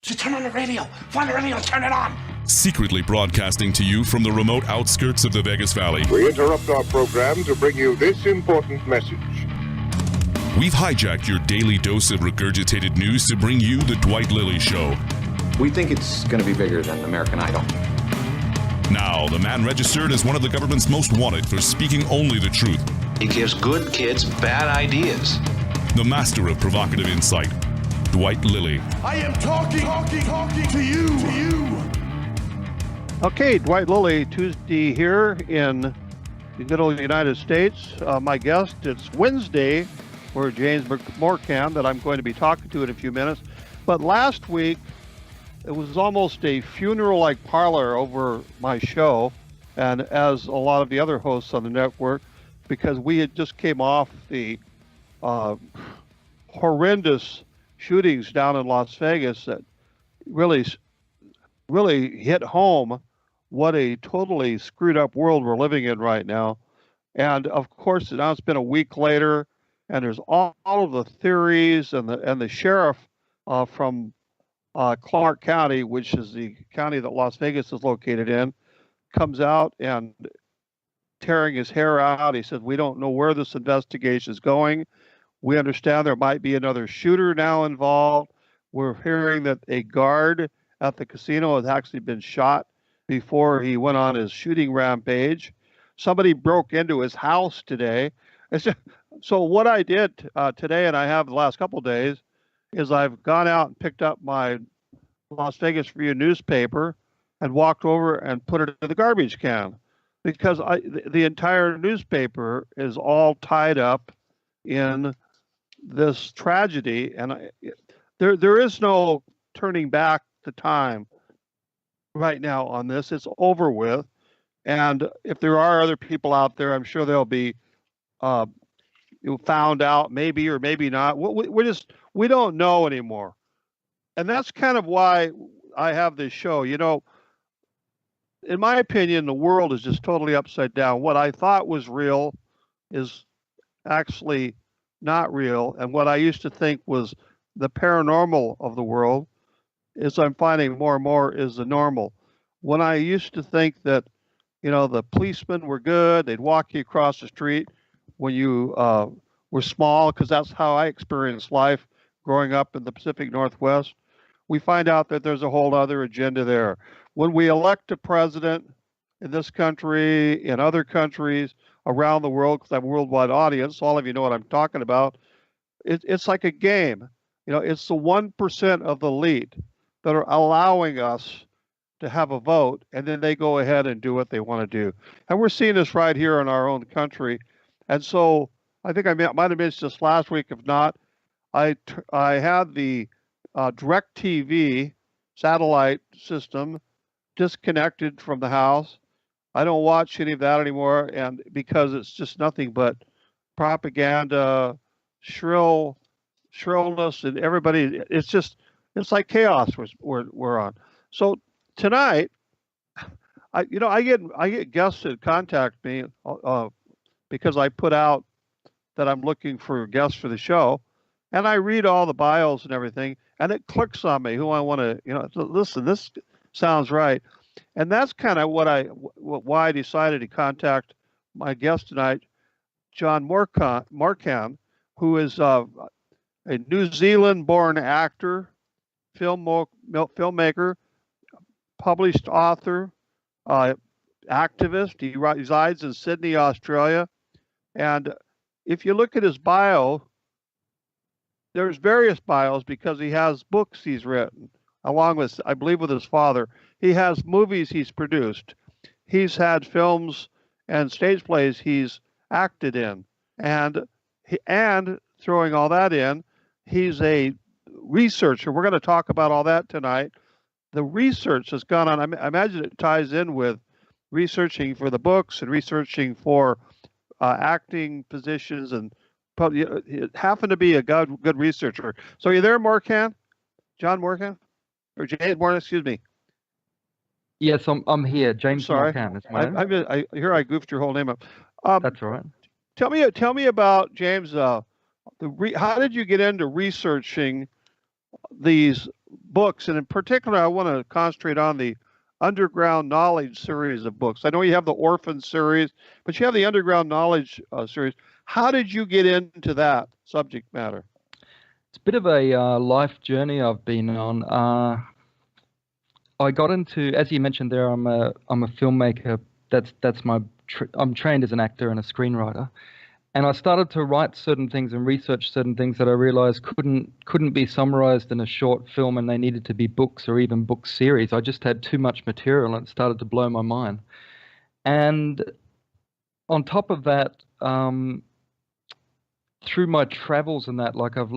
So turn on the radio. Find the radio and turn it on. Secretly broadcasting to you from the remote outskirts of the Vegas Valley. We interrupt our program to bring you this important message. We've hijacked your daily dose of regurgitated news to bring you the Dwight Lilly Show. We think it's going to be bigger than American Idol. Now, the man registered as one of the government's most wanted for speaking only the truth. He gives good kids bad ideas. The master of provocative insight, Dwight Lilly. I am talking to you. Okay, Dwight Lilly, Tuesday here in the good old United States. My guest, it's Wednesday, for James Morcan that I'm going to be talking to in a few minutes. But last week, it was almost a funeral-like parlor over my show, and as a lot of the other hosts on the network, because we had just came off the horrendous shootings down in Las Vegas that really hit home what a totally screwed up world we're living in right now. And of course, now it's been a week later, and there's all of the theories, and the sheriff from Clark County, which is the county that Las Vegas is located in, comes out and tearing his hair out. He said, "We don't know where this investigation is going. We understand there might be another shooter now involved. We're hearing that a guard at the casino has actually been shot before he went on his shooting rampage. Somebody broke into his house today." So what I did today, and I have the last couple of days, is I've gone out and picked up my Las Vegas Review newspaper and walked over and put it in the garbage can, because the entire newspaper is all tied up in this tragedy, and there is no turning back the time right now on this. It's over with, and if there are other people out there, I'm sure they'll be found out, maybe or maybe not. We don't know anymore, and that's kind of why I have this show. You know, in my opinion, the world is just totally upside down. What I thought was real is actually not real, and what I used to think was the paranormal of the world is, I'm finding more and more, is the normal. When I used to think that, you know, the policemen were good, they'd walk you across the street when you were small, because that's how I experienced life growing up in the Pacific Northwest, we find out that there's a whole other agenda there. When we elect a president in this country, in other countries around the world, because I have a worldwide audience, all of you know what I'm talking about, it's like a game. You know, it's the 1% of the elite that are allowing us to have a vote, and then they go ahead and do what they want to do. And we're seeing this right here in our own country. And so I think I might have mentioned this last week. If not, I had the DirecTV satellite system disconnected from the house. I don't watch any of that anymore, and because it's just nothing but propaganda, shrillness, and everybody. It's like chaos we're on. So tonight, I get guests that contact me because I put out that I'm looking for guests for the show, and I read all the bios and everything, and it clicks on me who I want to, listen, this sounds right. And that's kind of why I decided to contact my guest tonight, John Morcan, who is a New Zealand-born actor, filmmaker, published author, activist. He resides in Sydney, Australia. And if you look at his bio, there's various bios because he has books he's written, along with, I believe, with his father. He has movies he's produced. He's had films and stage plays he's acted in. And throwing all that in, he's a researcher. We're going to talk about all that tonight. The research has gone on. I imagine it ties in with researching for the books and researching for acting positions, and happened to be a good researcher. So are you there, Morcan? John Morcan? Or James Morcan, excuse me. Yes, I'm here. James Morcan is my name. I hear I goofed your whole name up. That's all right. Tell me about, James, how did you get into researching these books, and in particular, I want to concentrate on the Underground Knowledge series of books. I know you have the Orphan series, but you have the Underground Knowledge series. How did you get into that subject matter? It's a bit of a life journey I've been on. I got into, as you mentioned there, I'm a filmmaker. That's my. I'm trained as an actor and a screenwriter, and I started to write certain things and research certain things that I realized couldn't be summarized in a short film, and they needed to be books or even book series. I just had too much material, and it started to blow my mind. And on top of that, through my travels and that, like I've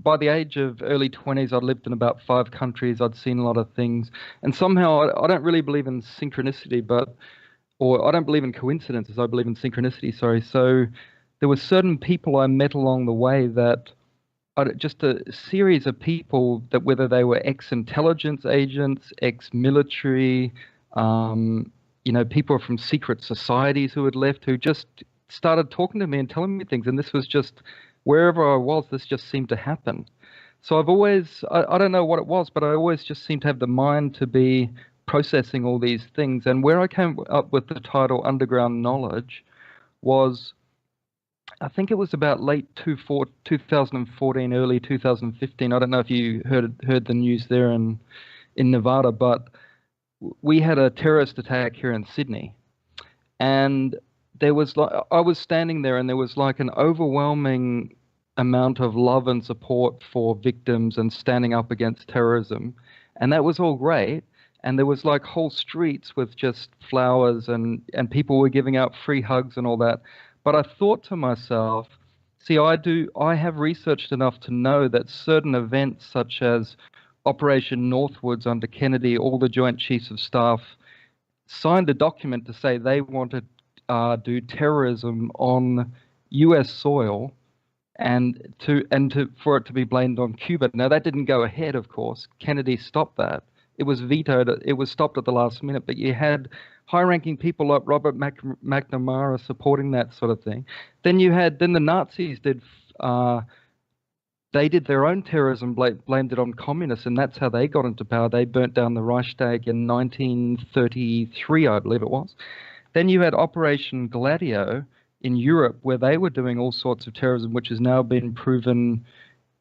by the age of early 20s, I'd lived in about 5 countries. I'd seen a lot of things, and somehow I don't really believe in synchronicity, or I don't believe in coincidences. I believe in synchronicity. Sorry. So there were certain people I met along the way that just a series of people that, whether they were ex-intelligence agents, ex-military, people from secret societies who had left, who just started talking to me and telling me things. And this was just, wherever I was, this just seemed to happen. So I've always, I don't know what it was, but I always just seemed to have the mind to be processing all these things. And where I came up with the title Underground Knowledge was, I think it was about late 2014, early 2015. I don't know if you heard the news there in Nevada, but we had a terrorist attack here in Sydney. And there was, like, I was standing there, and there was like an overwhelming amount of love and support for victims and standing up against terrorism. And that was all great. And there was like whole streets with just flowers, and people were giving out free hugs and all that. But I thought to myself, see, I have researched enough to know that certain events such as Operation Northwoods under Kennedy, all the Joint Chiefs of Staff signed a document to say they wanted to do terrorism on U.S. soil, and for it to be blamed on Cuba. Now that didn't go ahead, of course. Kennedy stopped that. It was vetoed. It was stopped at the last minute. But you had high-ranking people like Robert McNamara supporting that sort of thing. Then the Nazis did. They did their own terrorism, blamed it on communists, and that's how they got into power. They burnt down the Reichstag in 1933, I believe it was. Then you had Operation Gladio in Europe, where they were doing all sorts of terrorism, which has now been proven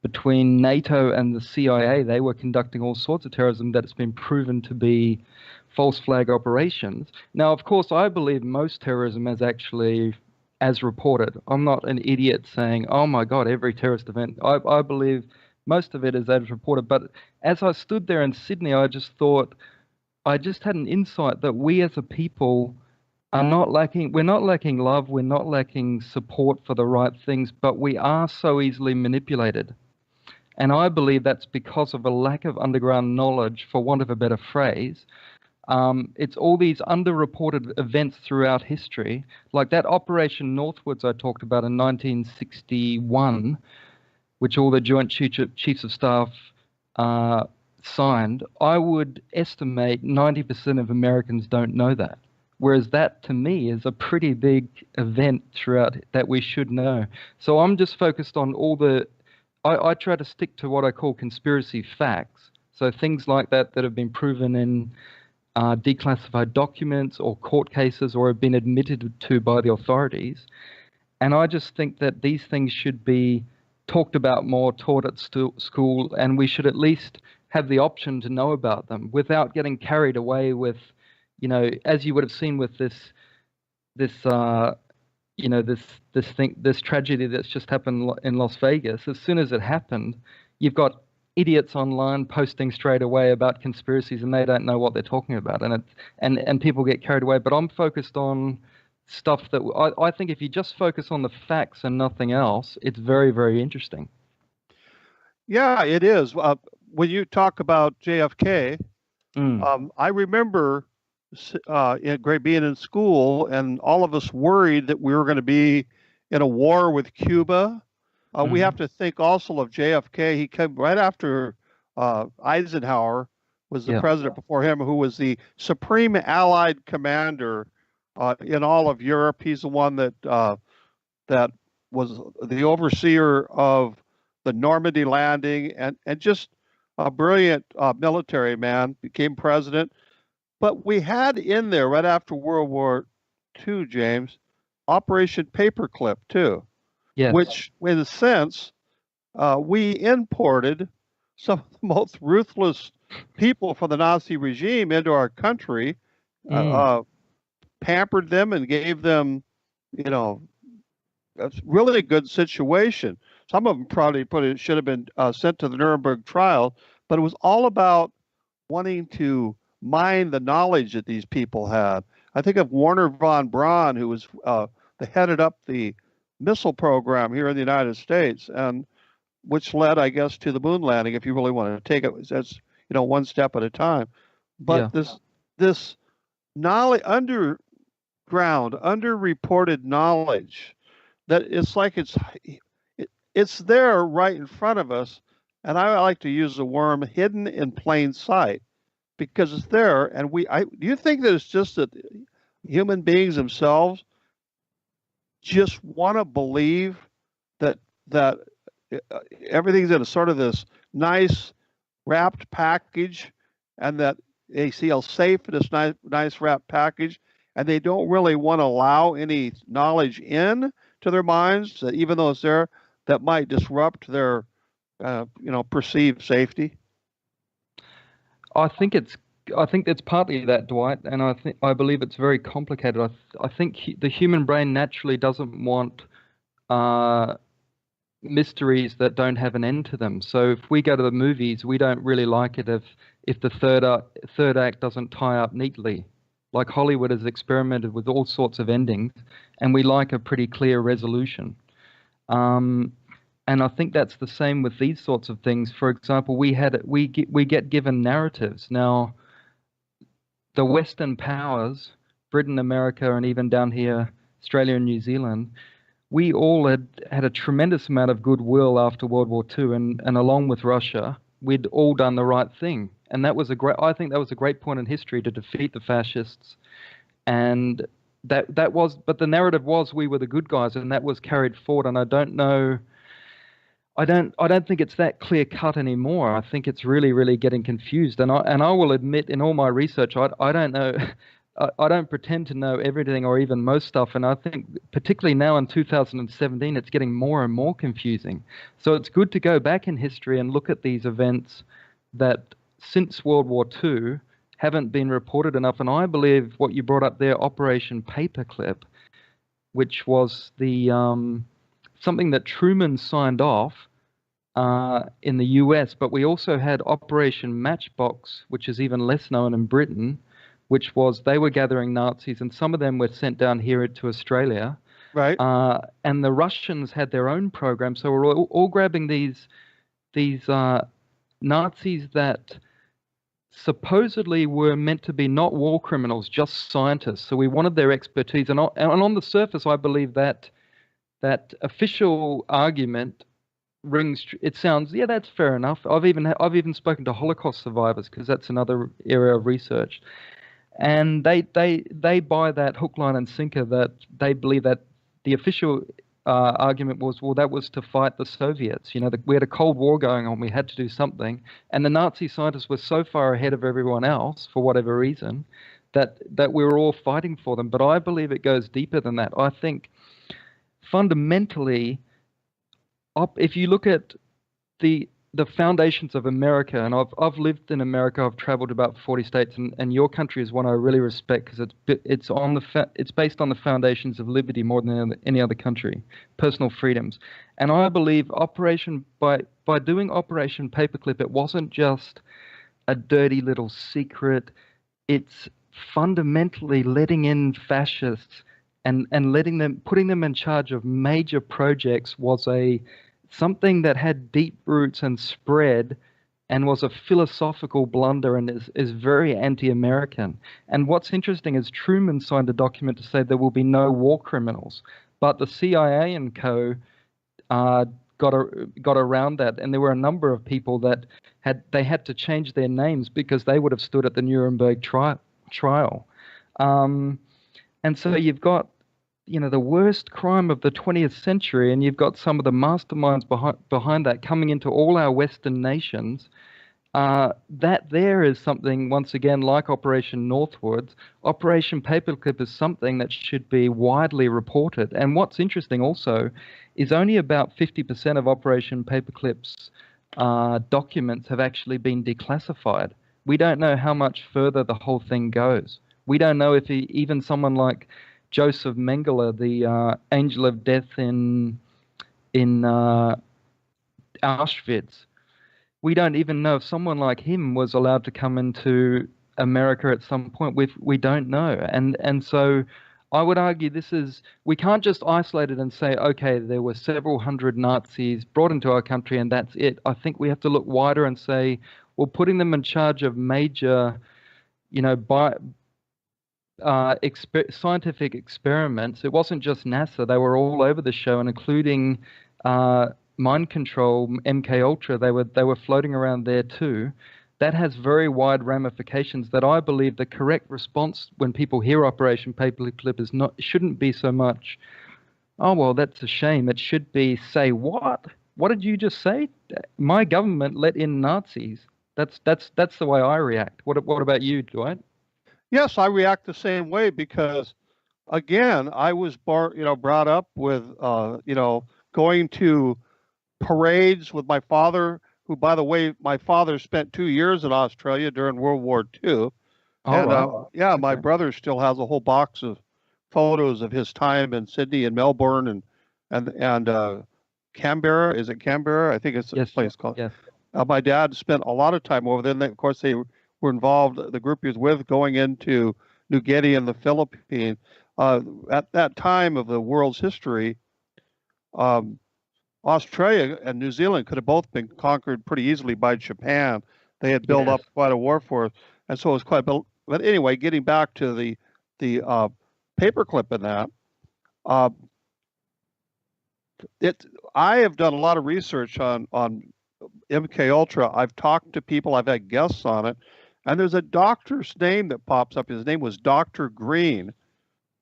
between NATO and the CIA. They were conducting all sorts of terrorism that has been proven to be false flag operations. Now, of course, I believe most terrorism is actually as reported. I'm not an idiot saying, oh my God, every terrorist event. I believe most of it is as reported. But as I stood there in Sydney, I just thought, I just had an insight that we as a people are not lacking, we're not lacking love, we're not lacking support for the right things, but we are so easily manipulated. And I believe that's because of a lack of underground knowledge, for want of a better phrase. It's all these underreported events throughout history, like that Operation Northwoods I talked about in 1961, which all the Joint Chiefs of Staff signed. I would estimate 90% of Americans don't know that. Whereas that, to me, is a pretty big event throughout that we should know. So I'm just focused on all the... I try to stick to what I call conspiracy facts. So things like that have been proven in declassified documents or court cases, or have been admitted to by the authorities. And I just think that these things should be talked about more, taught at school, and we should at least have the option to know about them without getting carried away with, as you would have seen with this tragedy that's just happened in Las Vegas. As soon as it happened, you've got idiots online posting straight away about conspiracies, and they don't know what they're talking about, and people get carried away. But I'm focused on stuff that I think if you just focus on the facts and nothing else, it's very, very interesting. Yeah, it is. When you talk about JFK, I remember being in school, and all of us worried that we were going to be in a war with Cuba. We have to think also of JFK. He came right after Eisenhower was the president before him, who was the supreme Allied commander in all of Europe. He's the one that was the overseer of the Normandy landing, and just a brilliant military man, became president. But we had in there right after World War II, James, Operation Paperclip too, Yes. which in a sense we imported some of the most ruthless people from the Nazi regime into our country, pampered them and gave them, a really good situation. Some of them probably should have been sent to the Nuremberg trial, but it was all about wanting to mine the knowledge that these people had. I think of Werner von Braun, who was headed up the missile program here in the United States, and which led, I guess, to the moon landing. If you really want to take it as one step at a time, but this knowledge, underground, underreported knowledge, that it's like it's there right in front of us, and I like to use the term hidden in plain sight, because it's there. And do you think that it's just that human beings themselves just want to believe that everything's in a sort of this nice wrapped package, and that they feel safe in this nice wrapped package, and they don't really want to allow any knowledge in to their minds, that even though it's there, that might disrupt their perceived safety? I think it's partly that, Dwight, and I believe it's very complicated. I think the human brain naturally doesn't want mysteries that don't have an end to them. So if we go to the movies, we don't really like it if the third act doesn't tie up neatly. Like Hollywood has experimented with all sorts of endings, and we like a pretty clear resolution. And I think that's the same with these sorts of things. For example, we get given narratives. Now, the Western powers, Britain, America, and even down here, Australia and New Zealand, we all had a tremendous amount of goodwill after World War II, and along with Russia, we'd all done the right thing. And I think that was a great point in history to defeat the fascists. And but the narrative was we were the good guys, and that was carried forward. And I don't think it's that clear cut anymore. I think it's really, really getting confused. And I will admit, in all my research, I don't know. I don't pretend to know everything or even most stuff, and I think particularly now in 2017, it's getting more and more confusing. So it's good to go back in history and look at these events that since World War II haven't been reported enough. And I believe what you brought up there, Operation Paperclip, which was the something that Truman signed off in the US, but we also had Operation Matchbox, which is even less known in Britain, which was they were gathering Nazis, and some of them were sent down here to Australia. Right. And the Russians had their own program, so we're all grabbing these Nazis that supposedly were meant to be not war criminals, just scientists. So we wanted their expertise, and on the surface, I believe that official argument rings. It sounds, yeah, that's fair enough. I've even spoken to Holocaust survivors, because that's another area of research. And they buy that hook, line, and sinker, that they believe that the official argument was, well, that was to fight the Soviets. We had a Cold War going on. We had to do something. And the Nazi scientists were so far ahead of everyone else, for whatever reason, that we were all fighting for them. But I believe it goes deeper than that. I think fundamentally, if you look at the foundations of America, and I've lived in America, I've traveled to about 40 states, and your country is one I really respect, because it's based on the foundations of liberty more than any other country, personal freedoms. And I believe by doing Operation Paperclip, it wasn't just a dirty little secret. It's fundamentally letting in fascists and putting them in charge of major projects was something that had deep roots and spread, and was a philosophical blunder, and is very anti-American. And what's interesting is Truman signed a document to say there will be no war criminals, but the CIA and co. got around that, and there were a number of people that had to change their names because they would have stood at the Nuremberg trial. And so you've got the worst crime of the 20th century, and you've got some of the masterminds behind that coming into all our Western nations. That there is something, once again, like Operation Northwoods. Operation Paperclip is something that should be widely reported. And what's interesting also is only about 50% of Operation Paperclip's documents have actually been declassified. We don't know how much further the whole thing goes. We don't know if even someone like Joseph Mengele, the angel of death in Auschwitz, we don't even know if someone like him was allowed to come into America at some point. We don't know, and so I would argue we can't just isolate it and say, okay, there were several hundred Nazis brought into our country and that's it. I think we have to look wider and say, well, putting them in charge of major, scientific experiments. It wasn't just NASA; they were all over the show, and including mind control, MK Ultra. They were floating around there too. That has very wide ramifications. That I believe the correct response when people hear Operation Paperclip shouldn't be so much, oh well, that's a shame. It should be, say what? What did you just say? My government let in Nazis. That's the way I react. What about you, Dwight? Yes, I react the same way because, again, I was brought up with, going to parades with my father, who, by the way, my father spent 2 years in Australia during World War II. And wow. my Okay. brother still has a whole box of photos of his time in Sydney and Melbourne and Canberra. Is it Canberra? I think it's a Yes. place called. Yes. My dad spent a lot of time over there. And of course, they were involved, the group he was with, going into New Guinea and the Philippines. At that time of the world's history, Australia and New Zealand could have both been conquered pretty easily by Japan. They had built up quite a war force, and so it was quite. But anyway, getting back to the paperclip in that, uh, I have done a lot of research on MK Ultra. I've talked to people. I've had guests on it, and there's a doctor's name that pops up. His name was Dr. Green,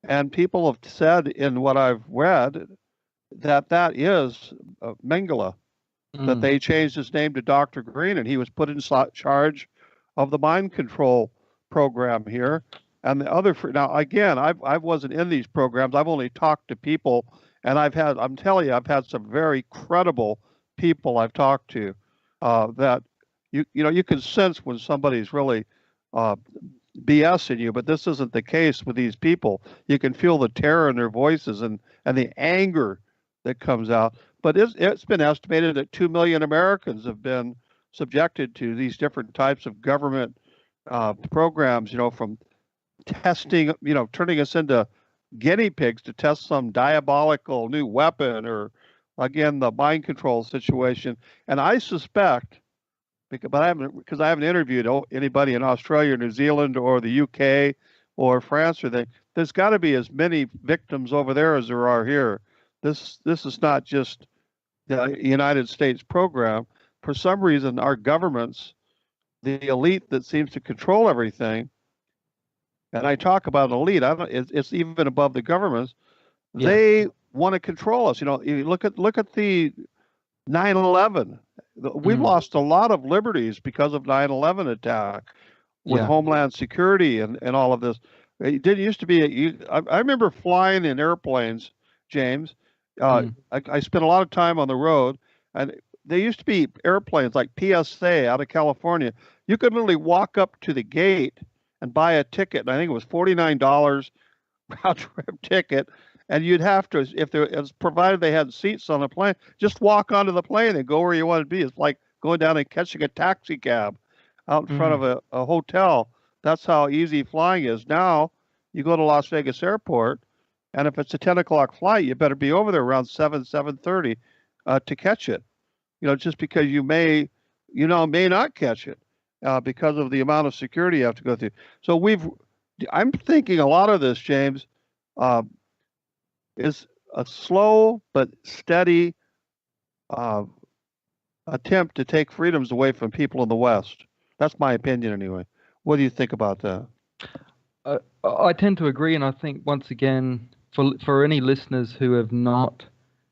and people have said in what I've read that is Mengele, that they changed his name to Dr. Green, and he was put in charge of the mind control program here. And the other, now again, I wasn't in these programs. I've only talked to people, and I'm telling you, I've had some very credible people I've talked to that you can sense when somebody's really BSing you, but this isn't the case with these people. You can feel the terror in their voices and the anger that comes out. But it's been estimated that 2 million Americans have been subjected to these different types of government programs, from testing, turning us into guinea pigs to test some diabolical new weapon or, again, the mind control situation. And I suspect, because I haven't interviewed anybody in Australia, New Zealand, or the UK, or France, there's got to be as many victims over there as there are here. This is not just the United States program. For some reason, our governments, the elite that seems to control everything, and I talk about an elite, it's even above the governments. Yeah. They want to control us. You look at the 9/11. We've lost a lot of liberties because of 9/11 attack with Homeland Security and all of this. It didn't used to be. I remember flying in airplanes, James. I spent a lot of time on the road, and there used to be airplanes like PSA out of California. You could literally walk up to the gate and buy a ticket. And I think it was $49 round trip ticket. And you'd have to, if there was provided they had seats on the plane, just walk onto the plane and go where you want to be. It's like going down and catching a taxi cab out in front of a hotel. That's how easy flying is. Now you go to Las Vegas Airport, and if it's a 10 o'clock flight, you better be over there around 7:30 to catch it. Just because you may not catch it because of the amount of security you have to go through. So I'm thinking a lot of this, James, is a slow but steady attempt to take freedoms away from people in the West. That's my opinion anyway. What do you think about that? I tend to agree, and I think once again, for any listeners who have not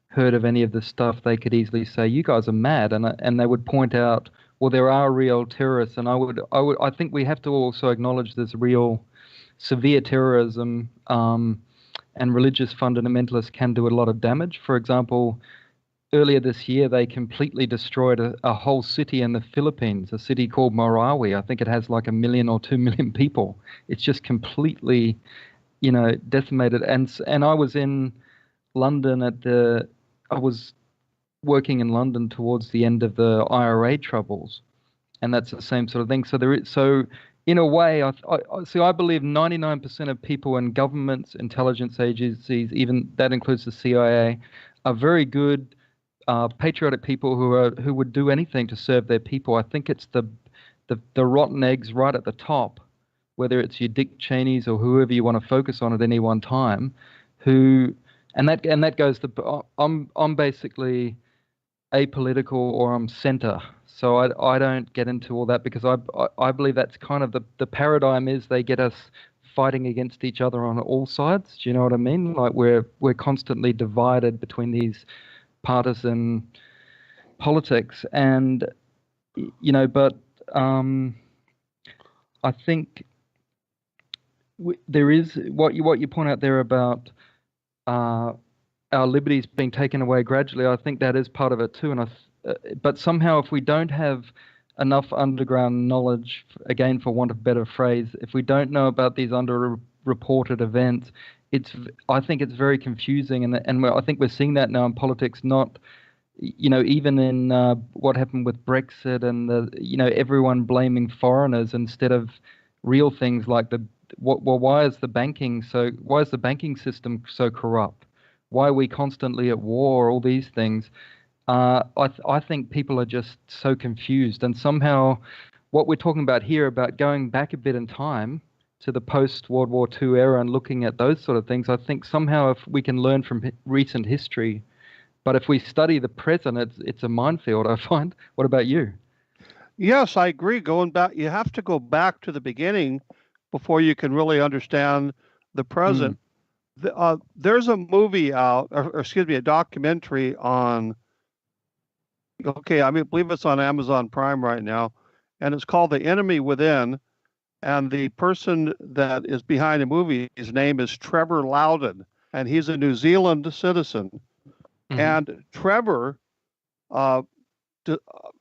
heard of any of this stuff, they could easily say, "You guys are mad," and they would point out, well, there are real terrorists, and I think we have to also acknowledge there's real severe terrorism, and religious fundamentalists can do a lot of damage. For example, earlier this year, they completely destroyed a whole city in the Philippines, a city called Marawi. I think it has like 1 million or 2 million people. It's just completely, decimated. And I was in London I was working in London towards the end of the IRA troubles, and that's the same sort of thing. So in a way, I believe 99% of people in governments, intelligence agencies, even that includes the CIA, are very good, patriotic people who would do anything to serve their people. I think it's the rotten eggs right at the top, whether it's your Dick Cheneys or whoever you want to focus on at any one time, and that goes to I'm basically apolitical, or I'm center. So I don't get into all that, because I believe that's kind of the paradigm is they get us fighting against each other on all sides. Do you know what I mean? Like we're constantly divided between these partisan politics, and but I think there is what you point out there about our liberties being taken away gradually. I think that is part of it too, and but somehow if we don't have enough underground knowledge, again for want of a better phrase, if we don't know about these underreported events, I think it's very confusing, and I think we're seeing that now in politics. Not, even in what happened with Brexit and everyone blaming foreigners instead of real things like why is the banking system so corrupt? Why are we constantly at war? All these things. I think people are just so confused, and somehow what we're talking about here about going back a bit in time to the post-World War II era and looking at those sort of things, I think somehow if we can learn from recent history, but if we study the present, it's a minefield, I find. What about you? Yes, I agree. Going back, you have to go back to the beginning before you can really understand the present. There's a movie out, or excuse me, a documentary on, I believe it's on Amazon Prime right now, and it's called The Enemy Within, and the person that is behind the movie, his name is Trevor Loudon, and he's a New Zealand citizen. Mm-hmm. And Trevor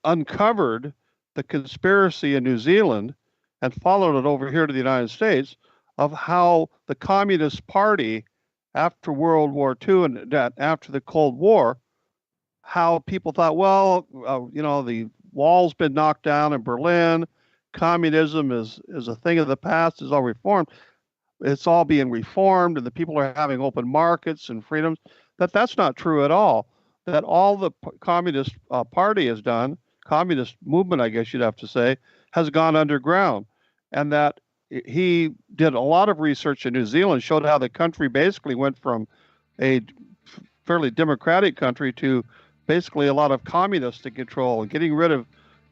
uncovered the conspiracy in New Zealand and followed it over here to the United States of how the Communist Party, after World War II and after the Cold War, how people thought, the wall's been knocked down in Berlin, communism is a thing of the past, is all reformed. It's all being reformed, and the people are having open markets and freedoms. That's not true at all. That all the Communist Party has done, communist movement, I guess you'd have to say, has gone underground. And that he did a lot of research in New Zealand, showed how the country basically went from a fairly democratic country to basically a lot of communistic control, and getting rid of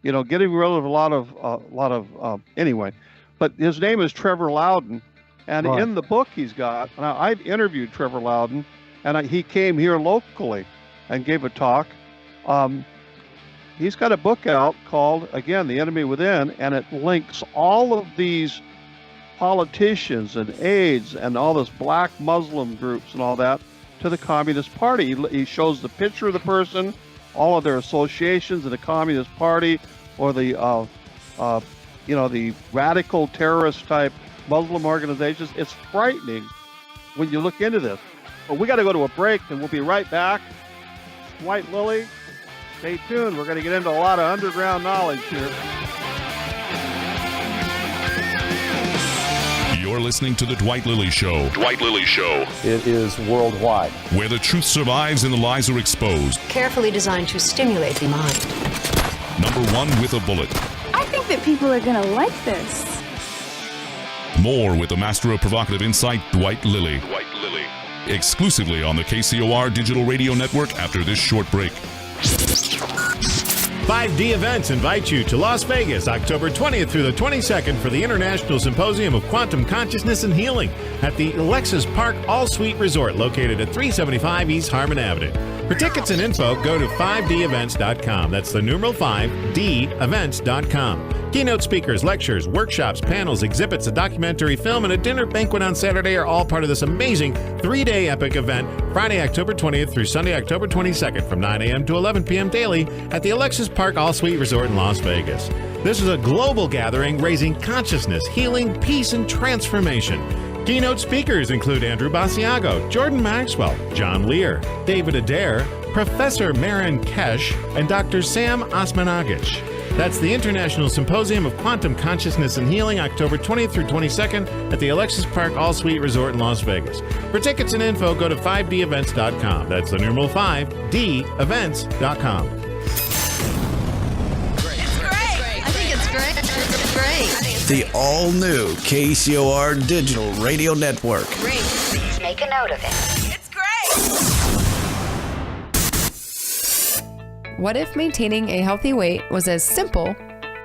a lot of anyway. But his name is Trevor Loudon, and right. In the book he's got, now I've interviewed Trevor Loudon, and he came here locally and gave a talk. He's got a book out called, again, The Enemy Within, and it links all of these politicians and aides and all this black Muslim groups and all that to the Communist Party. He shows the picture of the person, all of their associations in the Communist Party, or the radical terrorist type Muslim organizations. It's frightening when you look into this. But we got to go to a break, and we'll be right back. Dwight Lilly, stay tuned. We're going to get into a lot of underground knowledge here. You're listening to The Dwight Lilly Show. Dwight Lilly Show. It is worldwide. Where the truth survives and the lies are exposed. Carefully designed to stimulate the mind. Number one with a bullet. I think that people are going to like this. More with the master of provocative insight, Dwight Lilly. Dwight Lilly. Exclusively on the KCOR Digital Radio Network after this short break. 5D Events invites you to Las Vegas, October 20th through the 22nd for the International Symposium of Quantum Consciousness and Healing at the Alexis Park All-Suite Resort located at 375 East Harmon Avenue. For tickets and info, go to 5devents.com. That's the numeral 5devents.com. Keynote speakers, lectures, workshops, panels, exhibits, a documentary film, and a dinner banquet on Saturday are all part of this amazing 3-day epic event, Friday, October 20th through Sunday, October 22nd from 9 a.m. to 11 p.m. daily at the Alexis Park All-Suite Resort in Las Vegas. This is a global gathering raising consciousness, healing, peace, and transformation. Keynote speakers include Andrew Basiago, Jordan Maxwell, John Lear, David Adair, Professor Marin Kesh, and Dr. Sam Osmanagic. That's the International Symposium of Quantum Consciousness and Healing, October 20th through 22nd at the Alexis Park All-Suite Resort in Las Vegas. For tickets and info, go to 5devents.com. That's the numeral 5devents.com. The all-new KCOR Digital Radio Network. Great. Please make a note of it. It's great! What if maintaining a healthy weight was as simple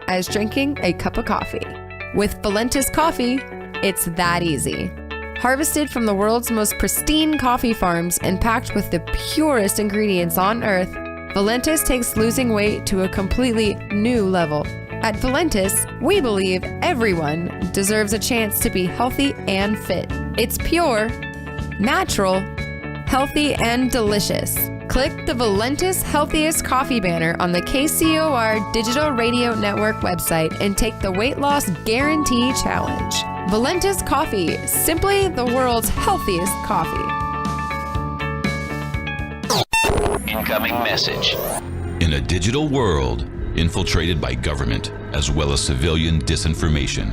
as drinking a cup of coffee? With Valentis Coffee, it's that easy. Harvested from the world's most pristine coffee farms and packed with the purest ingredients on earth, Valentis takes losing weight to a completely new level. At Valentis, we believe everyone deserves a chance to be healthy and fit. It's pure, natural, healthy, and delicious. Click the Valentis Healthiest Coffee banner on the KCOR Digital Radio Network website and take the Weight Loss Guarantee Challenge. Valentis Coffee, simply the world's healthiest coffee. Incoming message. In a digital world infiltrated by government as well as civilian disinformation,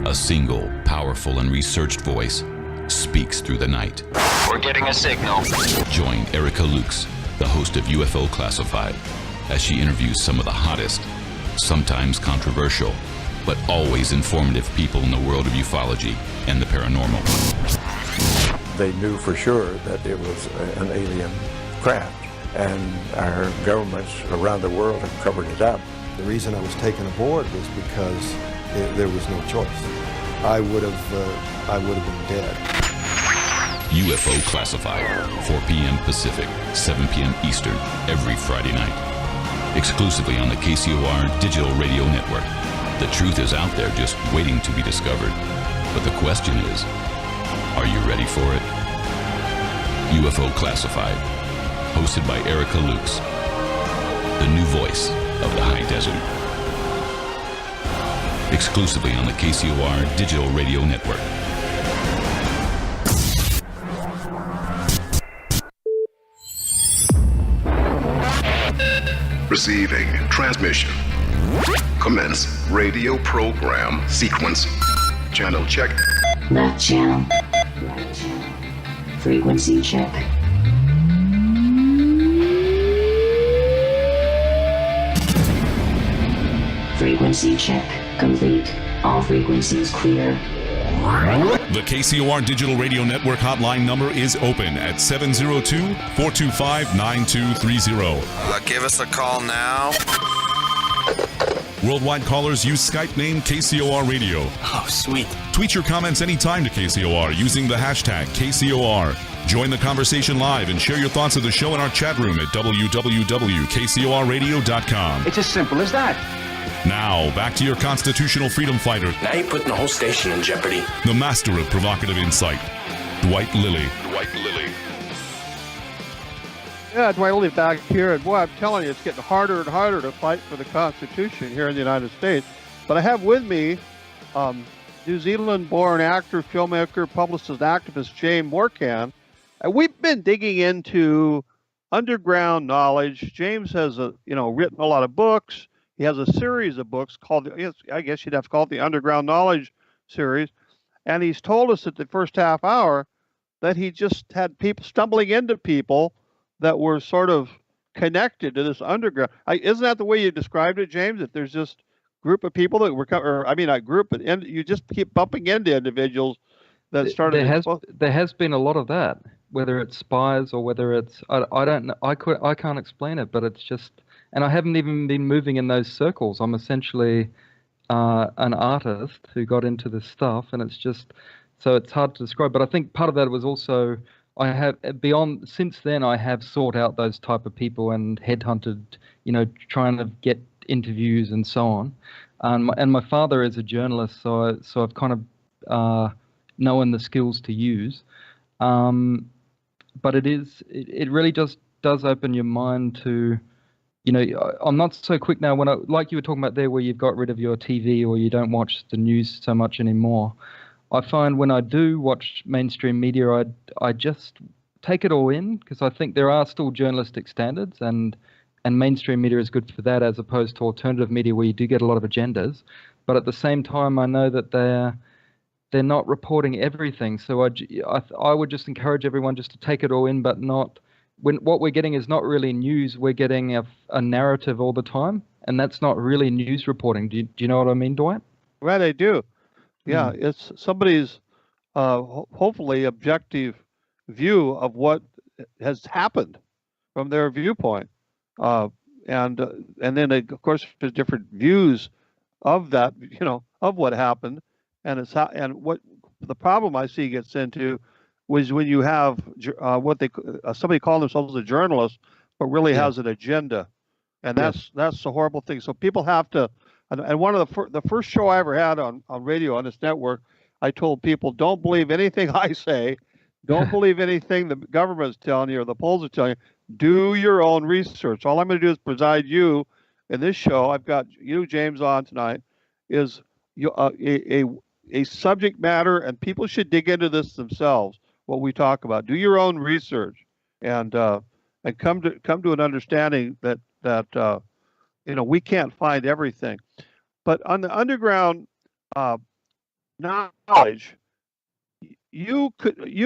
a single, powerful, and researched voice speaks through the night. We're getting a signal. Join Erica Lukes, the host of UFO Classified, as she interviews some of the hottest, sometimes controversial, but always informative people in the world of ufology and the paranormal. They knew for sure that it was an alien craft, and our governments around the world have covered it up. The reason I was taken aboard was because there was no choice. I would have been dead. UFO Classified, 4 p.m. Pacific, 7 p.m. Eastern, every Friday night. Exclusively on the KCOR Digital Radio Network. The truth is out there just waiting to be discovered. But the question is, are you ready for it? UFO Classified, hosted by Erica Lukes, the new voice of the high desert. Exclusively on the KCOR Digital Radio Network. Receiving transmission. Commence radio program sequence. Channel check. Left channel. Right channel. Frequency check. Frequency check complete. All frequencies clear. The KCOR Digital Radio Network hotline number is open at 702-425-9230. Give us a call now. Worldwide callers use Skype name KCOR Radio. Oh, sweet. Tweet your comments anytime to KCOR using the hashtag KCOR. Join the conversation live and share your thoughts of the show in our chat room at www.kcorradio.com. It's as simple as that. Now, back to your constitutional freedom fighter. Now you're putting the whole station in jeopardy. The master of provocative insight, Dwight Lilly. Dwight Lilly. Yeah, Dwight Lilly back here. And boy, I'm telling you, it's getting harder and harder to fight for the Constitution here in the United States. But I have with me New Zealand-born actor, filmmaker, publicist, activist James Morcan. And we've been digging into underground knowledge. James has written a lot of books. He has a series of books called, I guess you'd have to call it the Underground Knowledge series. And he's told us at the first half hour that he just had people stumbling into people that were sort of connected to this underground. Isn't that the way you described it, James? That there's just a group of people that were, not group, but you just keep bumping into individuals that started. There has been a lot of that, whether it's spies or whether it's, I don't know, I can't explain it, but it's just, and I haven't even been moving in those circles. I'm essentially an artist who got into this stuff, and it's just so it's hard to describe. But I think part of that was also since then I have sought out those type of people and headhunted, trying to get interviews and so on. And my father is a journalist, so I've kind of known the skills to use. But it really just does open your mind to, I'm not so quick now like you were talking about there, where you've got rid of your TV or you don't watch the news so much anymore. I find when I do watch mainstream media, I just take it all in, because I think there are still journalistic standards, and mainstream media is good for that, as opposed to alternative media where you do get a lot of agendas. But at the same time, I know that they're not reporting everything. So I would just encourage everyone just to take it all in, but not when what we're getting is not really news. We're getting a narrative all the time, and that's not really news reporting. Do you know what I mean, Dwight? Right, I do. Yeah, it's somebody's hopefully objective view of what has happened from their viewpoint, and then of course there's different views of that, of what happened, and what the problem I see gets into was when you have what somebody calling themselves a journalist, but really has an agenda, and that's the horrible thing. So people have to. And one of the first show I ever had on radio on this network, I told people, don't believe anything I say, don't believe anything the government's telling you or the polls are telling you. Do your own research. All I'm going to do is preside you in this show. I've got you, James, on tonight. Is a subject matter, and people should dig into this themselves. What we talk about. Do your own research, and come to an understanding that we can't find everything. But on the underground knowledge, you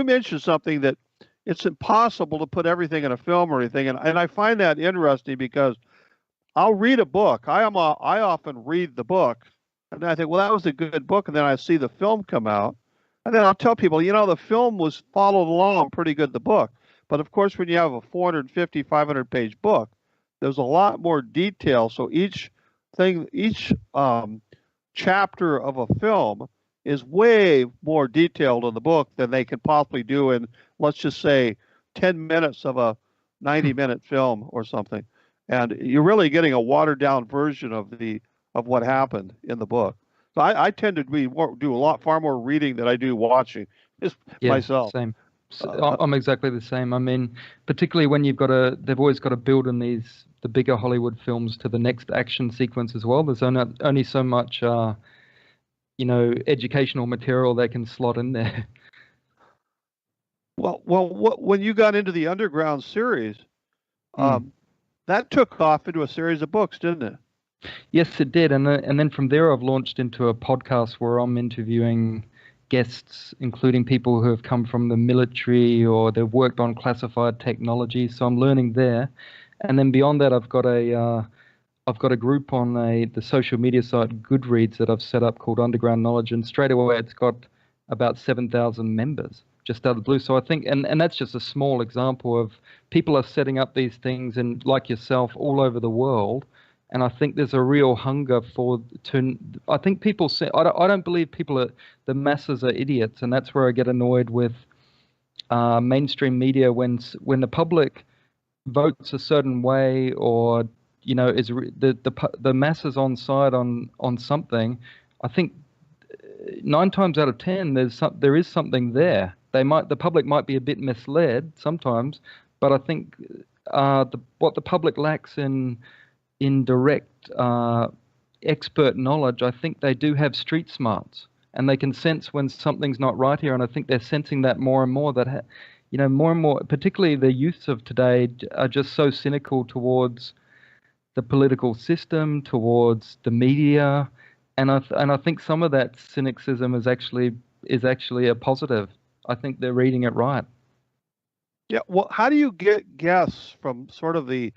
mentioned something that it's impossible to put everything in a film or anything, and I find that interesting because I'll read a book. I often read the book, and then I think, well, that was a good book, and then I see the film come out, and then I'll tell people, the film was followed along pretty good, the book. But of course, when you have a 450, 500-page book, there's a lot more detail. So each chapter of a film is way more detailed in the book than they can possibly do in, let's just say, 10 minutes of a 90-minute film or something. And you're really getting a watered-down version of what happened in the book. So I tend to do far more reading than I do watching myself. Same. I'm exactly the same. I mean, particularly when they've always got to build in the bigger Hollywood films to the next action sequence as well. There's only so much, educational material they can slot in there. Well, when you got into the Underground series, that took off into a series of books, didn't it? Yes, it did. And then from there, I've launched into a podcast where I'm interviewing guests, including people who have come from the military or they've worked on classified technology. So I'm learning there. And then beyond that, I've got a group on the social media site Goodreads that I've set up called Underground Knowledge, and straight away it's got about 7,000 members just out of the blue. So I think, and that's just a small example of people are setting up these things, and like yourself, all over the world. And I think there's a real hunger I think people say, I don't believe the masses are idiots, and that's where I get annoyed with mainstream media when the public votes a certain way, or is the masses on side on something. I think 9 times out of 10 there is something there. The public might be a bit misled sometimes, but I think what the public lacks in direct expert knowledge, I think they do have street smarts, and they can sense when something's not right here. And I think they're sensing that more and more, that more and more, particularly the youths of today, are just so cynical towards the political system, towards the media, and I think some of that cynicism is actually a positive. I think they're reading it right. Yeah. Well, how do you get guests from sort of the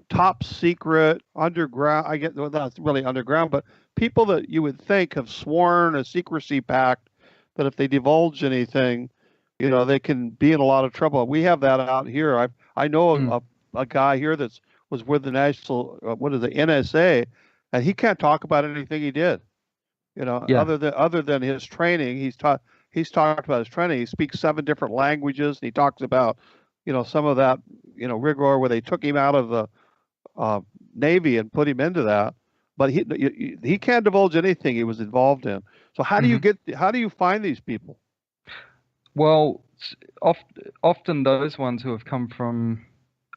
top secret underground? That's really underground, but people that you would think have sworn a secrecy pact that if they divulge anything, they can be in a lot of trouble. We have that out here. I know a guy here that's was with the NSA, and he can't talk about anything he did. Yeah. Other than his training, he's talked about his training. He speaks 7 different languages, and he talks about, some of that, rigor where they took him out of the Navy and put him into that. But he can't divulge anything he was involved in. So how do you find these people? Well, often those ones who have come from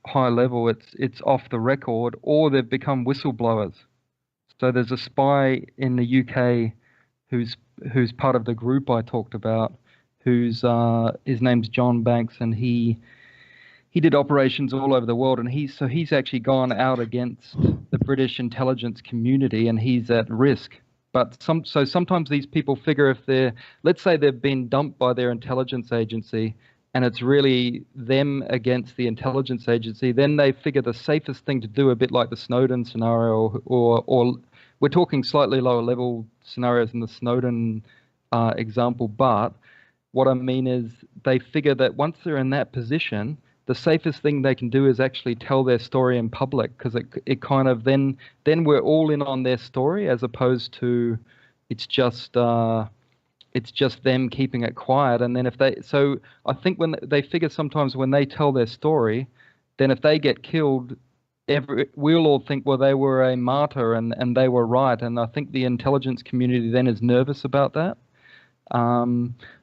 high level, it's off the record, or they've become whistleblowers. So there's a spy in the UK who's part of the group I talked about, his name's John Banks, and he did operations all over the world, and he's actually gone out against the British intelligence community, and he's at risk. But sometimes these people figure if let's say they've been dumped by their intelligence agency, and it's really them against the intelligence agency, then they figure the safest thing to do, a bit like the Snowden scenario, or we're talking slightly lower level scenarios in the Snowden example, but what I mean is they figure that once they're in that position, the safest thing they can do is actually tell their story in public, because it kind of then we're all in on their story, as opposed to it's just them keeping it quiet. And then I think when they figure sometimes when they tell their story, then if they get killed, we'll all think, well, they were a martyr and they were right. And I think the intelligence community then is nervous about that.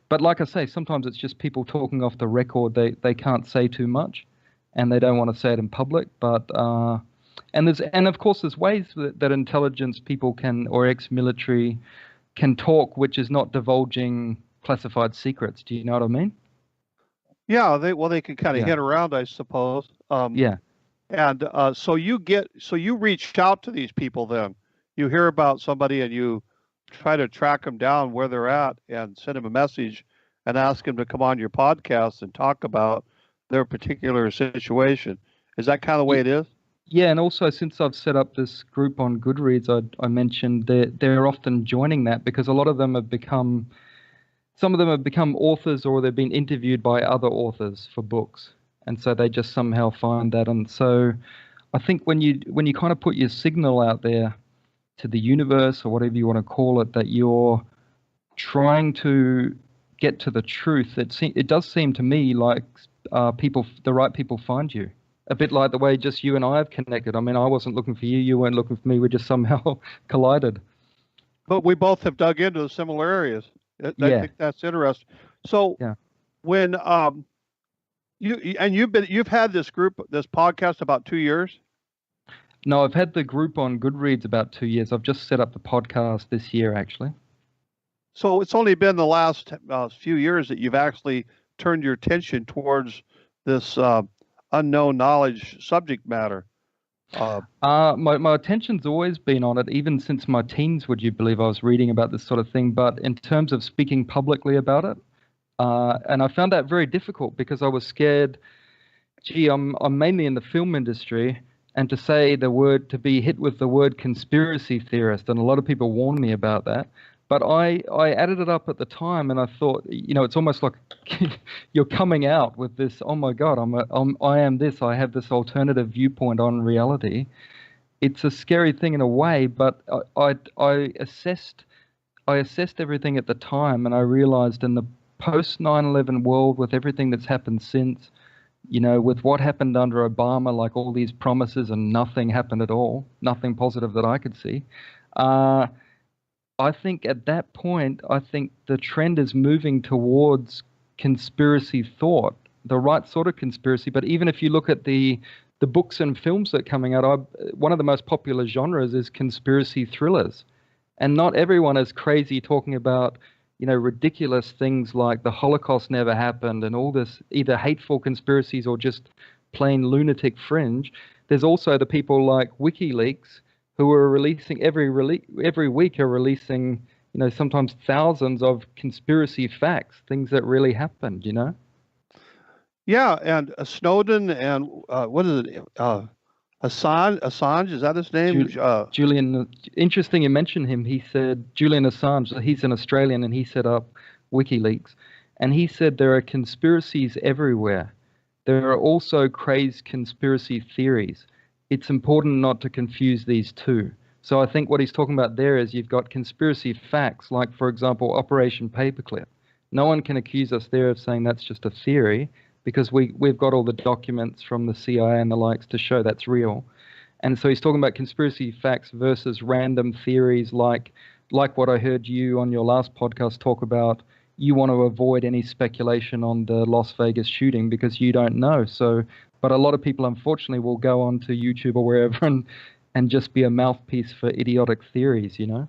But like I say, sometimes it's just people talking off the record. They can't say too much, and they don't want to say it in public. But and of course there's ways that intelligence people or ex-military can talk, which is not divulging classified secrets. Do you know what I mean? Yeah, they can kind of hit around, I suppose. Yeah. And so you reached out to these people. Then you hear about somebody and you try to track them down where they're at and send them a message and ask them to come on your podcast and talk about their particular situation. Is that kind of the way it is? Yeah, and also since I've set up this group on Goodreads, I mentioned they're often joining that because a lot of them have become authors, or they've been interviewed by other authors for books, and so they just somehow find that. And so I think when you kind of put your signal out there to the universe, or whatever you want to call it, that you're trying to get to the truth, it does seem to me like the right people find you. A bit like the way just you and I have connected. I mean, I wasn't looking for you, you weren't looking for me, we just somehow collided. But we both have dug into the similar areas. I think that's interesting. So when you've had this podcast about 2 years? No, I've had the group on Goodreads about 2 years. I've just set up the podcast this year, actually. So it's only been the last few years that you've actually turned your attention towards this unknown knowledge subject matter. My attention's always been on it, even since my teens, would you believe. I was reading about this sort of thing. But in terms of speaking publicly about it, and I found that very difficult because I was scared. I'm mainly in the film industry, and to be hit with the word conspiracy theorist, and a lot of people warned me about that. But I added it up at the time, and I thought, it's almost like you're coming out with this, oh my God, I am this, I have this alternative viewpoint on reality. It's a scary thing in a way, but I assessed everything at the time, and I realized in the post 9/11 world, with everything that's happened since, with what happened under Obama, like all these promises and nothing happened at all, nothing positive that I could see. I think at that point, the trend is moving towards conspiracy thought, the right sort of conspiracy. But even if you look at the books and films that are coming out, one of the most popular genres is conspiracy thrillers. And not everyone is crazy talking about, ridiculous things like the Holocaust never happened and all this, either hateful conspiracies or just plain lunatic fringe. There's also the people like WikiLeaks, who are releasing every week are releasing, sometimes thousands of conspiracy facts, things that really happened, Yeah, and Snowden and what is it? Assange, is that his name? Julian. Interesting you mentioned him. He said Julian Assange. He's an Australian, and he set up WikiLeaks, and he said there are conspiracies everywhere. There are also crazed conspiracy theories. it's important not to confuse these two. So I think what he's talking about there is you've got conspiracy facts, like, for example, Operation Paperclip. No one can accuse us there of saying that's just a theory, because we've got all the documents from the CIA and the likes to show that's real. And so he's talking about conspiracy facts versus random theories, like what I heard you on your last podcast talk about. You want to avoid any speculation on the Las Vegas shooting because you don't know. So, but a lot of people, unfortunately, will go onto YouTube or wherever and just be a mouthpiece for idiotic theories, you know?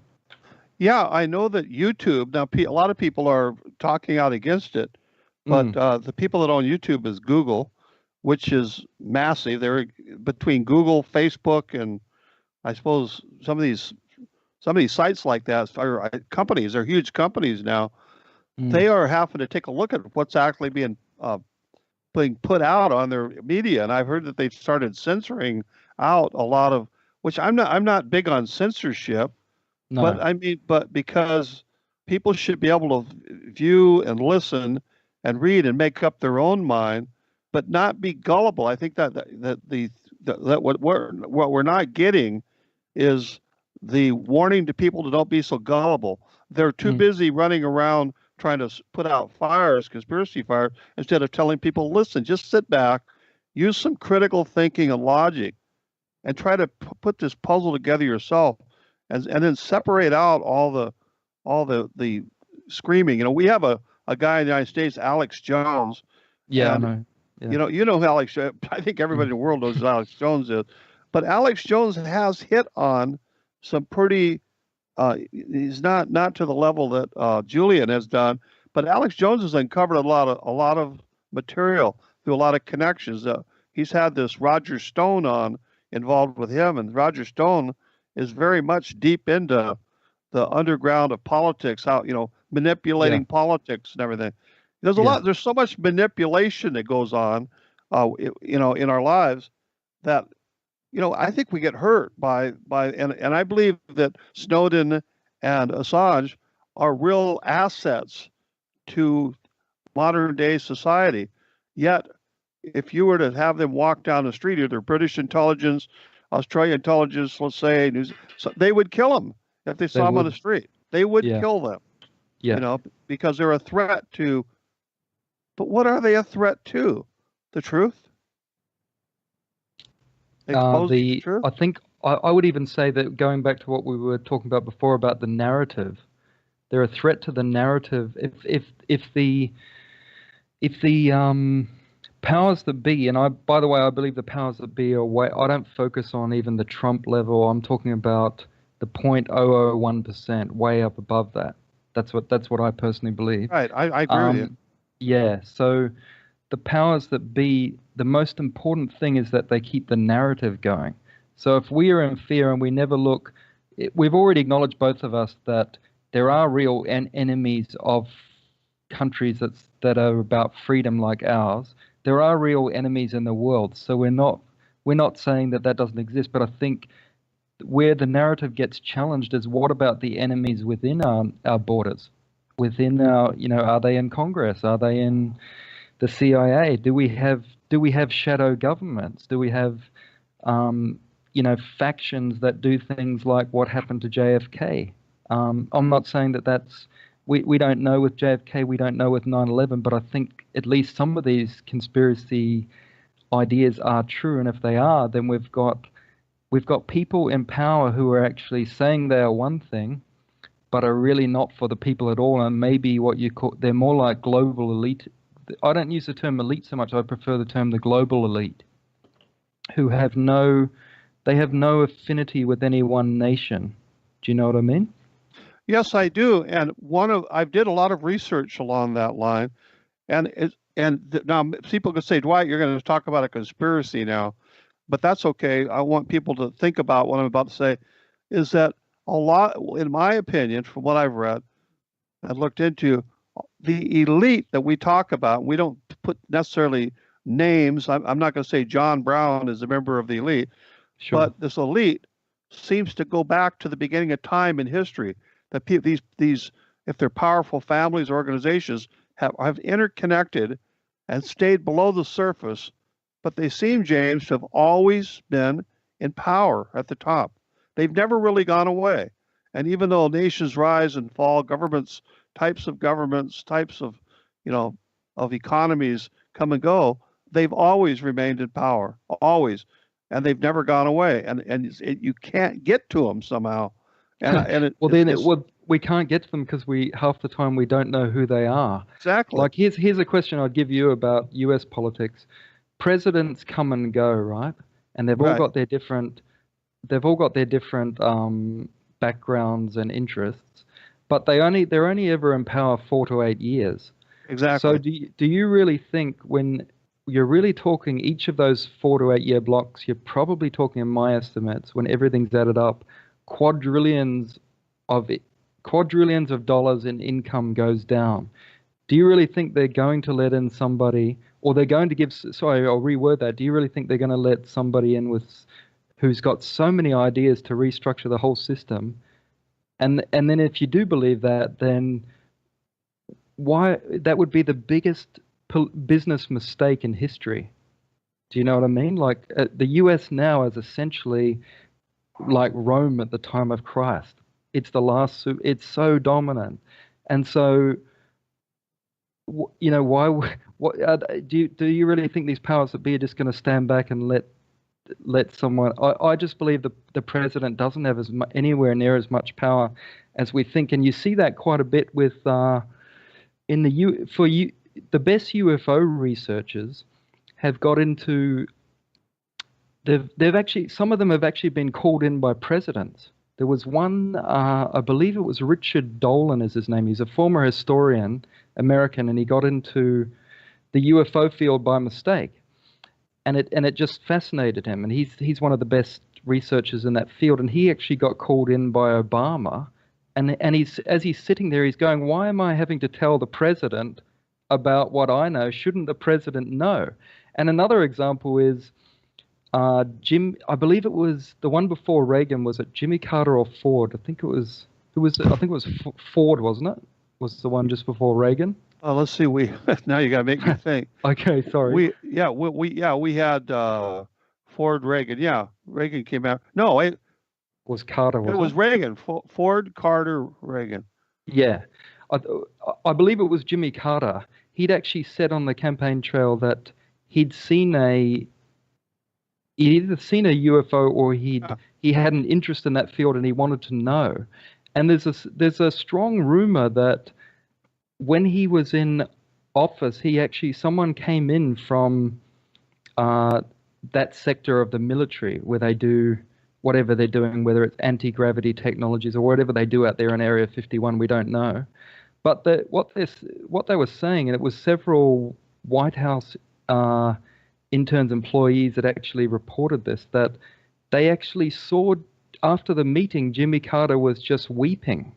Yeah, I know that YouTube, now a lot of people are talking out against it, but the people that own YouTube is Google, which is massive. They're between Google, Facebook, and I suppose some of these sites like that are companies. They're huge companies now. They are having to take a look at what's actually being put out on their media, and I've heard that they've started censoring out a lot of, which I'm not big on censorship, No. but I mean, but because people should be able to view and listen and read and make up their own mind, but not be gullible. I think that what we're not getting is the warning to people to don't be so gullible. They're too busy running around trying to put out fires, conspiracy fires, instead of telling people, listen, just sit back, use some critical thinking and logic, and try to put this puzzle together yourself, and then separate out all the screaming. You know, we have a guy in the United States, Alex Jones. Yeah, and, I know. Yeah. You know who Alex. I think everybody in the world knows who Alex Jones is, but Alex Jones has hit on some pretty. He's not to the level that Julian has done, but Alex Jones has uncovered a lot of material through a lot of connections. He's had this Roger Stone involved with him, and Roger Stone is very much deep into the underground of politics, how, manipulating politics and everything. There's so much manipulation that goes on, in our lives that, I think we get hurt and I believe that Snowden and Assange are real assets to modern day society. Yet, if you were to have them walk down the street, either British intelligence, Australian intelligence, let's say, they would kill them if they saw them on the street. They would kill them, because they're a threat to. But what are they a threat to? The truth? I think I would even say that, going back to what we were talking about before about the narrative, they're a threat to the narrative. If the powers that be, and by the way, I believe the powers that be are way. I don't focus on even the Trump level. I'm talking about the 0.001%, way up above that. That's what I personally believe. Right, I agree with you. Yeah, so the powers that be, the most important thing is that they keep the narrative going. So if we are in fear and we never look, we've already acknowledged, both of us, that there are real enemies of countries that are about freedom like ours. There are real enemies in the world. So we're not saying that doesn't exist, but I think where the narrative gets challenged is, what about the enemies within our borders? Within our, are they in Congress? Are they in the CIA? Do we have shadow governments? Do we have, factions that do things like what happened to JFK? I'm not saying that's, we don't know with JFK, we don't know with 9/11, but I think at least some of these conspiracy ideas are true, and if they are, then we've got people in power who are actually saying they are one thing, but are really not for the people at all, and maybe what you call, they're more like global elite. I don't use the term elite so much. I prefer the term the global elite, who have no affinity with any one nation. Do you know what I mean? Yes, I do. And I did a lot of research along that line, and now people could say, Dwight, you're going to talk about a conspiracy now, but that's okay. I want people to think about what I'm about to say. Is that a lot, in my opinion, from what I've read and looked into, the elite that we talk about, we don't put necessarily names. I'm not going to say John Brown is a member of the elite, but this elite seems to go back to the beginning of time in history. That these, if they're powerful families or organizations, have interconnected and stayed below the surface, but they seem, James, to have always been in power at the top. They've never really gone away. And even though nations rise and fall, types of of economies come and go, they've always remained in power, always, and they've never gone away. And you can't get to them somehow. We can't get to them because half the time we don't know who they are. Exactly. Like here's a question I'd give you about U.S. politics. Presidents come and go, right? And they've all got their different backgrounds and interests, but they're only ever in power 4 to 8 years. Exactly. So do you really think, when you're really talking each of those 4 to 8 year blocks, you're probably talking, in my estimates, when everything's added up, quadrillions of dollars in income goes down? Do you really think they're going to let in somebody, or they're going to give? Sorry, I'll reword that. Do you really think they're going to let somebody in who's got so many ideas to restructure the whole system? And then if you do believe that, then why that would be the biggest business mistake in history. Do you know what I mean? Like the US now is essentially like Rome at the time of Christ. It's it's so dominant. And so, do you really think these powers that be are just going to stand back and let someone? I just believe the president doesn't have anywhere near as much power as we think, and you see that quite a bit with the best UFO researchers have got into. They've actually, some of them have actually been called in by presidents. There was one, I believe it was Richard Dolan is his name. He's a former historian, American, and he got into the UFO field by mistake. And it just fascinated him. And he's one of the best researchers in that field. And he actually got called in by Obama. And as he's sitting there, he's going, why am I having to tell the president about what I know? Shouldn't the president know? And another example is I believe it was the one before Reagan. Was it Jimmy Carter or Ford? I think it was Ford, wasn't it? Was the one just before Reagan? Oh, let's see. Now you got to make me think. Okay, sorry. We had Ford, Reagan. Yeah, Reagan came out. No, it was Carter. It was Reagan. Ford, Carter, Reagan. Yeah, I believe it was Jimmy Carter. He'd actually said on the campaign trail that he'd either seen a UFO or he had an interest in that field and he wanted to know. And there's a strong rumor that when he was in office, someone came in from that sector of the military where they do whatever they're doing, whether it's anti-gravity technologies or whatever they do out there in Area 51, we don't know. But what they were saying, and it was several White House interns, employees that actually reported this, that they actually saw after the meeting, Jimmy Carter was just weeping.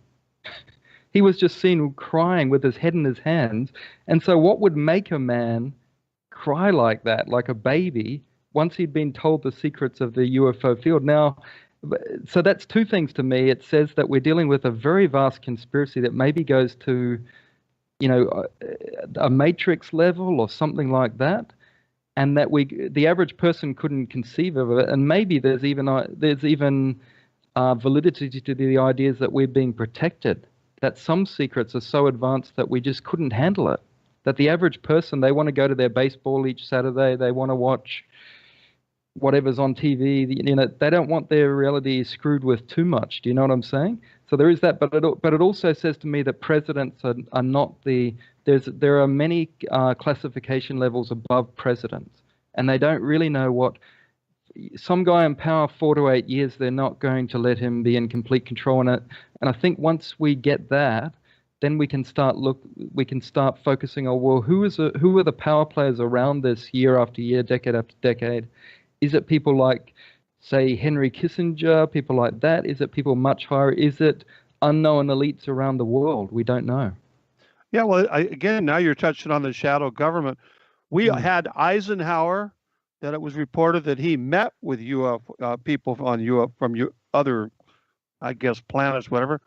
He was just seen crying with his head in his hands. And so what would make a man cry like that, like a baby, once he'd been told the secrets of the UFO field? Now, so that's two things to me. It says that we're dealing with a very vast conspiracy that maybe goes to, a matrix level or something like that. And that the average person couldn't conceive of it, and maybe there's even validity to the ideas that we're being protected. That some secrets are so advanced that we just couldn't handle it. That the average person, they want to go to their baseball each Saturday, they want to watch whatever's on TV. They don't want their reality screwed with too much. Do you know what I'm saying? So there is that, but it also says to me that presidents are not there are many classification levels above presidents, and they don't really know what some guy in power 4 to 8 years. They're not going to let him be in complete control in it. And I think once we get that, then we can start focusing on, well, who are the power players around this year after year, decade after decade? Is it people like, say, Henry Kissinger, people like that? Is it people much higher? Is it unknown elites around the world? We don't know. Yeah, well, again, now you're touching on the shadow government. We had Eisenhower, that it was reported that he met with people from other, I guess, planets, whatever.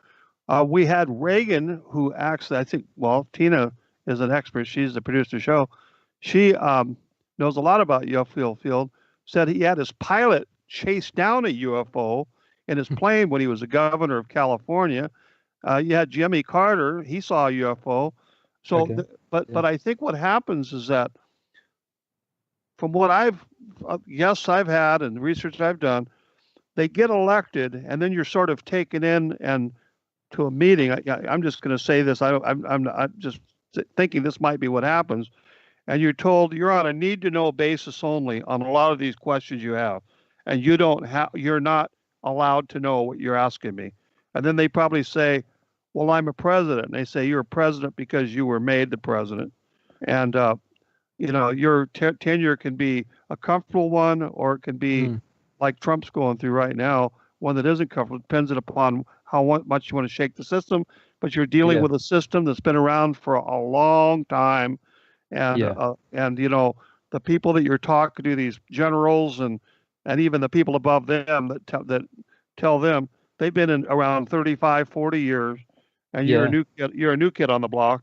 We had Reagan, who actually, I think, well, Tina is an expert. She's the producer of the show. She knows a lot about UFO field. Said he had his pilot chased down a UFO in his plane when he was the governor of California. You had Jimmy Carter; he saw a UFO. So, Okay. but I think what happens is that, from what I've had and research I've done, they get elected, and then you're sort of taken in and to a meeting. I'm just going to say this. I'm just thinking this might be what happens, and you're told you're on a need-to-know basis only on a lot of these questions you have, and you're not allowed to know what you're asking me. And then they probably say, well, I'm a president. And they say you're a president because you were made the president. And, your tenure can be a comfortable one, or it can be like Trump's going through right now, one that isn't comfortable. It depends upon how much you want to shake the system. But you're dealing with a system that's been around for a long time. And, the people that you're talking to, these generals and even the people above them that tell them, they've been around 35, 40 years, and you're a new kid on the block,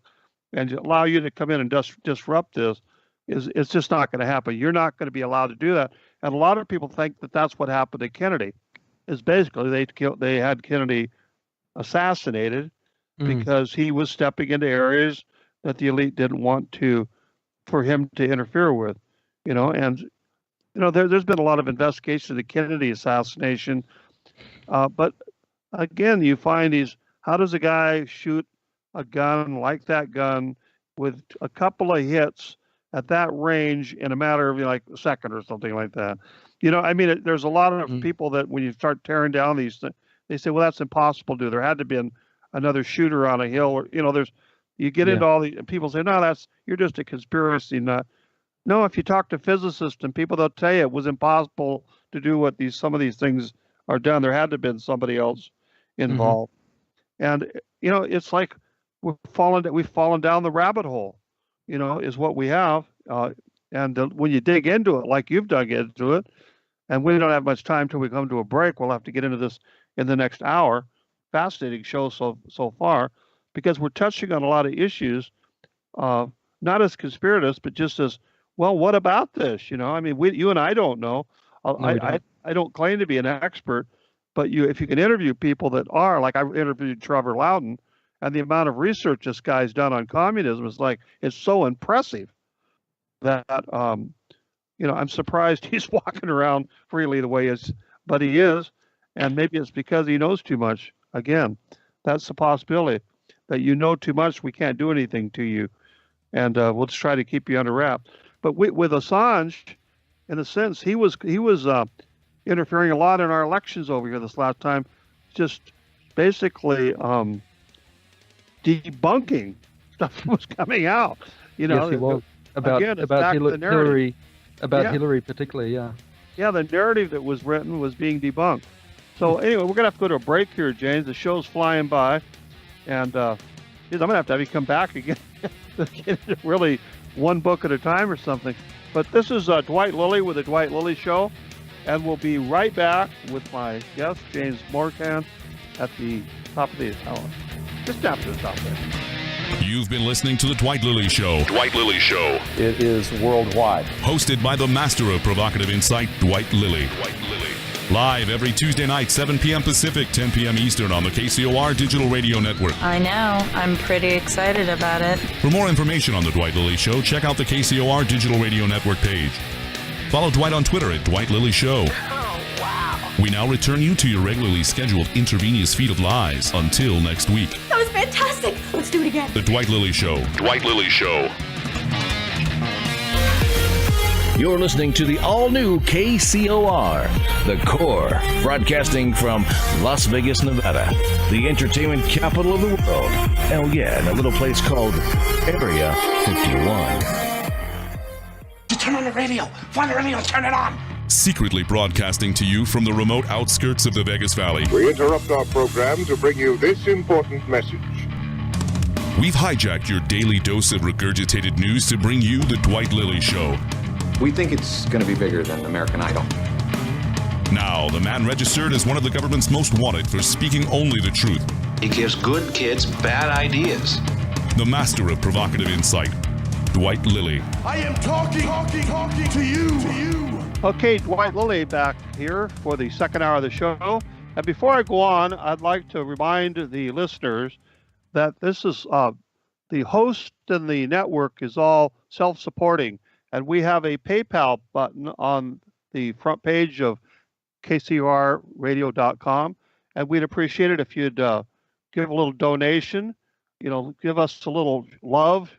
and allow you to come in and disrupt this it's just not going to happen. You're not going to be allowed to do that. And a lot of people think that that's what happened to Kennedy. Is basically they had Kennedy assassinated because he was stepping into areas that the elite didn't want for him to interfere with, and there's been a lot of investigation of the Kennedy assassination. But again, you find how does a guy shoot a gun like that gun with a couple of hits at that range in a matter of like a second or something like that? There's a lot of people that when you start tearing down these things, they say, well, that's impossible to do. There had to be another shooter on a hill, or, you get into all these, and people say, no, you're just a conspiracy nut. No, if you talk to physicists and people, they'll tell you it was impossible to do what some of these things are done. There had to have been somebody else involved. And, it's like we've fallen down the rabbit hole, is what we have. And when you dig into it, like you've dug into it, and we don't have much time till we come to a break. We'll have to get into this in the next hour. Fascinating show so far, because we're touching on a lot of issues, not as conspiratists, but just as, well, what about this? You and I don't know. I don't claim to be an expert, but if you can interview people that are, like I interviewed Trevor Loudon, and the amount of research this guy's done on communism it's so impressive that, I'm surprised he's walking around freely the way but he is. And maybe it's because he knows too much. Again, that's the possibility that you know too much. We can't do anything to you. And we'll just try to keep you under wraps. But with Assange, in a sense, he was interfering a lot in our elections over here this last time, just basically debunking stuff that was coming out. Yes, he was. About Hillary, Hillary particularly, Yeah, the narrative that was written was being debunked. So anyway, we're going to have to go to a break here, James. The show's flying by. And I'm going to have you come back again. Really one book at a time or something. But this is Dwight Lilly with the Dwight Lilly Show. And we'll be right back with my guest, James Morcan, at the top of the hour. Just after the top there. You've been listening to The Dwight Lilly Show. Dwight Lilly Show. It is worldwide. Hosted by the master of provocative insight, Dwight Lilly. Live every Tuesday night, 7 p.m. Pacific, 10 p.m. Eastern on the KCOR Digital Radio Network. I know. I'm pretty excited about it. For more information on The Dwight Lilly Show, check out the KCOR Digital Radio Network page. Follow Dwight on Twitter at Dwight Lilly Show. Oh, wow. We now return you to your regularly scheduled intravenous feed of lies. Until next week. That was fantastic. Let's do it again. The Dwight Lilly Show. Dwight Lilly Show. You're listening to the all-new KCOR, The Core, broadcasting from Las Vegas, Nevada, the entertainment capital of the world. Hell yeah, in a little place called Area 51. You turn on the radio. Find the radio and turn it on. Secretly broadcasting to you from the remote outskirts of the Vegas Valley. We interrupt our program to bring you this important message. We've hijacked your daily dose of regurgitated news to bring you The Dwight Lilly Show. We think it's going to be bigger than American Idol. Now, the man registered as one of the government's most wanted for speaking only the truth. He gives good kids bad ideas. The master of provocative insight, Dwight Lilly. I am talking to you. Okay, Dwight Lilly back here for the second hour of the show. And before I go on, I'd like to remind the listeners that this is the host and the network is all self-supporting. And we have a PayPal button on the front page of KCORradio.com. And we'd appreciate it if you'd give a little donation, give us a little love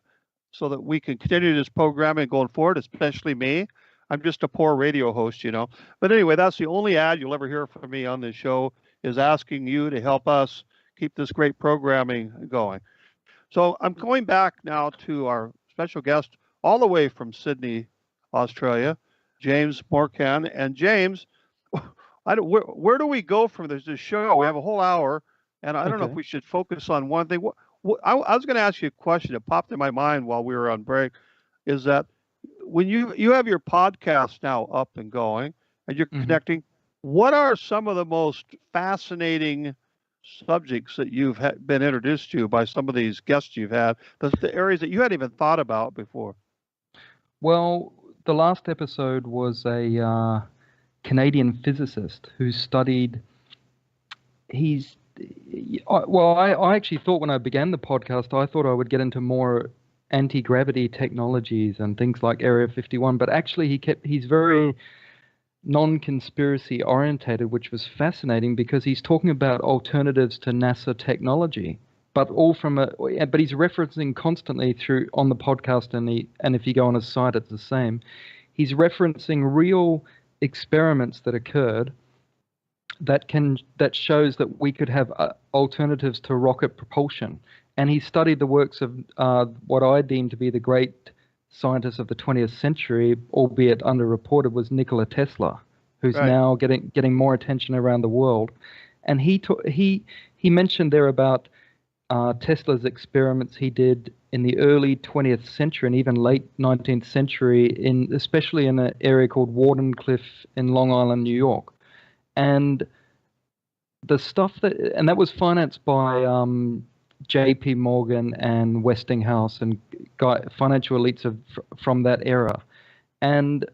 so that we can continue this programming going forward, especially me. I'm just a poor radio host, But anyway, that's the only ad you'll ever hear from me on this show, is asking you to help us keep this great programming going. So I'm going back now to our special guest all the way from Sydney, Australia, James Morcan. And James, where do we go from this show? We have a whole hour, and I don't know if we should focus on one thing. I was going to ask you a question that popped in my mind while we were on break, is that when you have your podcast now up and going and you're connecting, what are some of the most fascinating subjects that you've been introduced to by some of these guests you've had, the areas that you hadn't even thought about before? Well, the last episode was a Canadian physicist who studied, I actually thought when I began the podcast, I thought I would get into more anti-gravity technologies and things like Area 51, but actually he's very non-conspiracy orientated, which was fascinating because he's talking about alternatives to NASA technology, but but he's referencing constantly on the podcast, and if you go on his site, it's the same. He's referencing real experiments that occurred that shows that we could have alternatives to rocket propulsion. And he studied the works of what I deem to be the great scientist of the 20th century, albeit underreported, was Nikola Tesla, who's now getting more attention around the world. And he mentioned there about Tesla's experiments he did in the early 20th century and even late 19th century, especially in an area called Wardenclyffe in Long Island, New York. And the stuff that was financed by JP Morgan and Westinghouse and financial elites from that era. And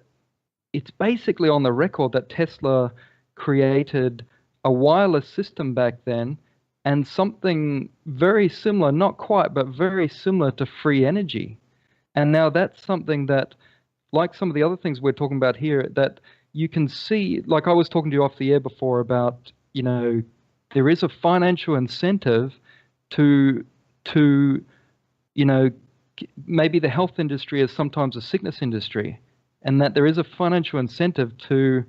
it's basically on the record that Tesla created a wireless system back then and something very similar, not quite, but very similar to free energy. And now that's something that, like some of the other things we're talking about here, that you can see, like I was talking to you off the air before about, there is a financial incentive to maybe the health industry is sometimes a sickness industry, and that there is a financial incentive to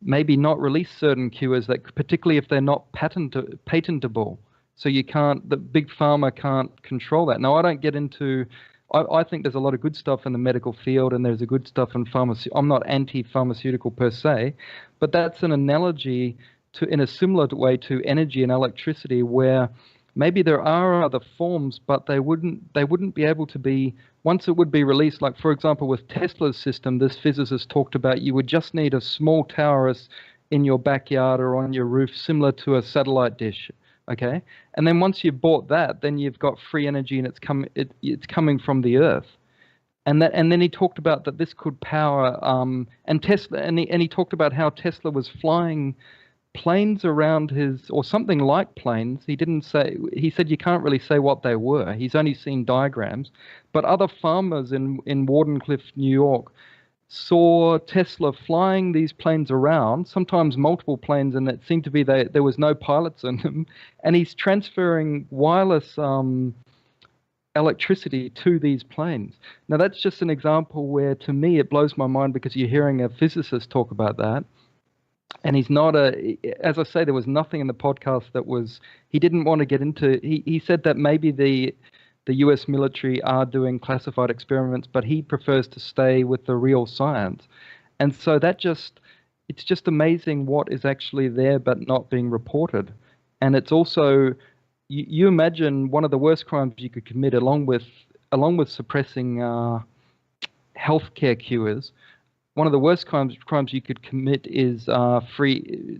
maybe not release certain cures, that particularly if they're not patentable. So the big pharma can't control that. Now, I don't get into, I think there's a lot of good stuff in the medical field, and there's a good stuff in pharmacy. I'm not anti-pharmaceutical per se, but that's an analogy in a similar way to energy and electricity, where maybe there are other forms, but they wouldn't be able to be, once it would be released, like for example with Tesla's system, this physicist talked about you would just need a small tower in your backyard or on your roof, similar to a satellite dish, okay? And then once you've bought that, then you've got free energy and it's coming from the earth. And then he talked about that this could power, and Tesla, and he talked about how Tesla was flying planes around or something like planes. He said you can't really say what they were. He's only seen diagrams. But other farmers in Wardenclyffe, New York, saw Tesla flying these planes around, sometimes multiple planes, and it seemed to be there was no pilots in them. And he's transferring wireless electricity to these planes. Now, that's just an example where, to me, it blows my mind because you're hearing a physicist talk about that. And he's not as I say, there was nothing in the podcast he didn't want to get into. He said that maybe the US military are doing classified experiments, but he prefers to stay with the real science. And so it's just amazing what is actually there but not being reported. And it's also, you imagine one of the worst crimes you could commit, along with suppressing healthcare cures. One of the worst crimes you could commit is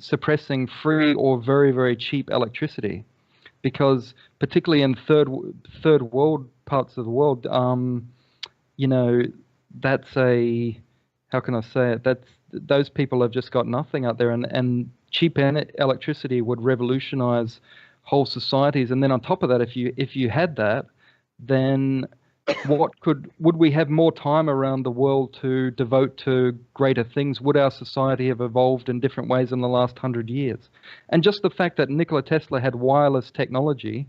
suppressing free or very, very cheap electricity, because particularly in third world parts of the world, that's how can I say it? those people have just got nothing out there, and cheap electricity would revolutionize whole societies. And then on top of that, if you had that, then would we have more time around the world to devote to greater things? Would our society have evolved in different ways in the last 100 years? And just the fact that Nikola Tesla had wireless technology,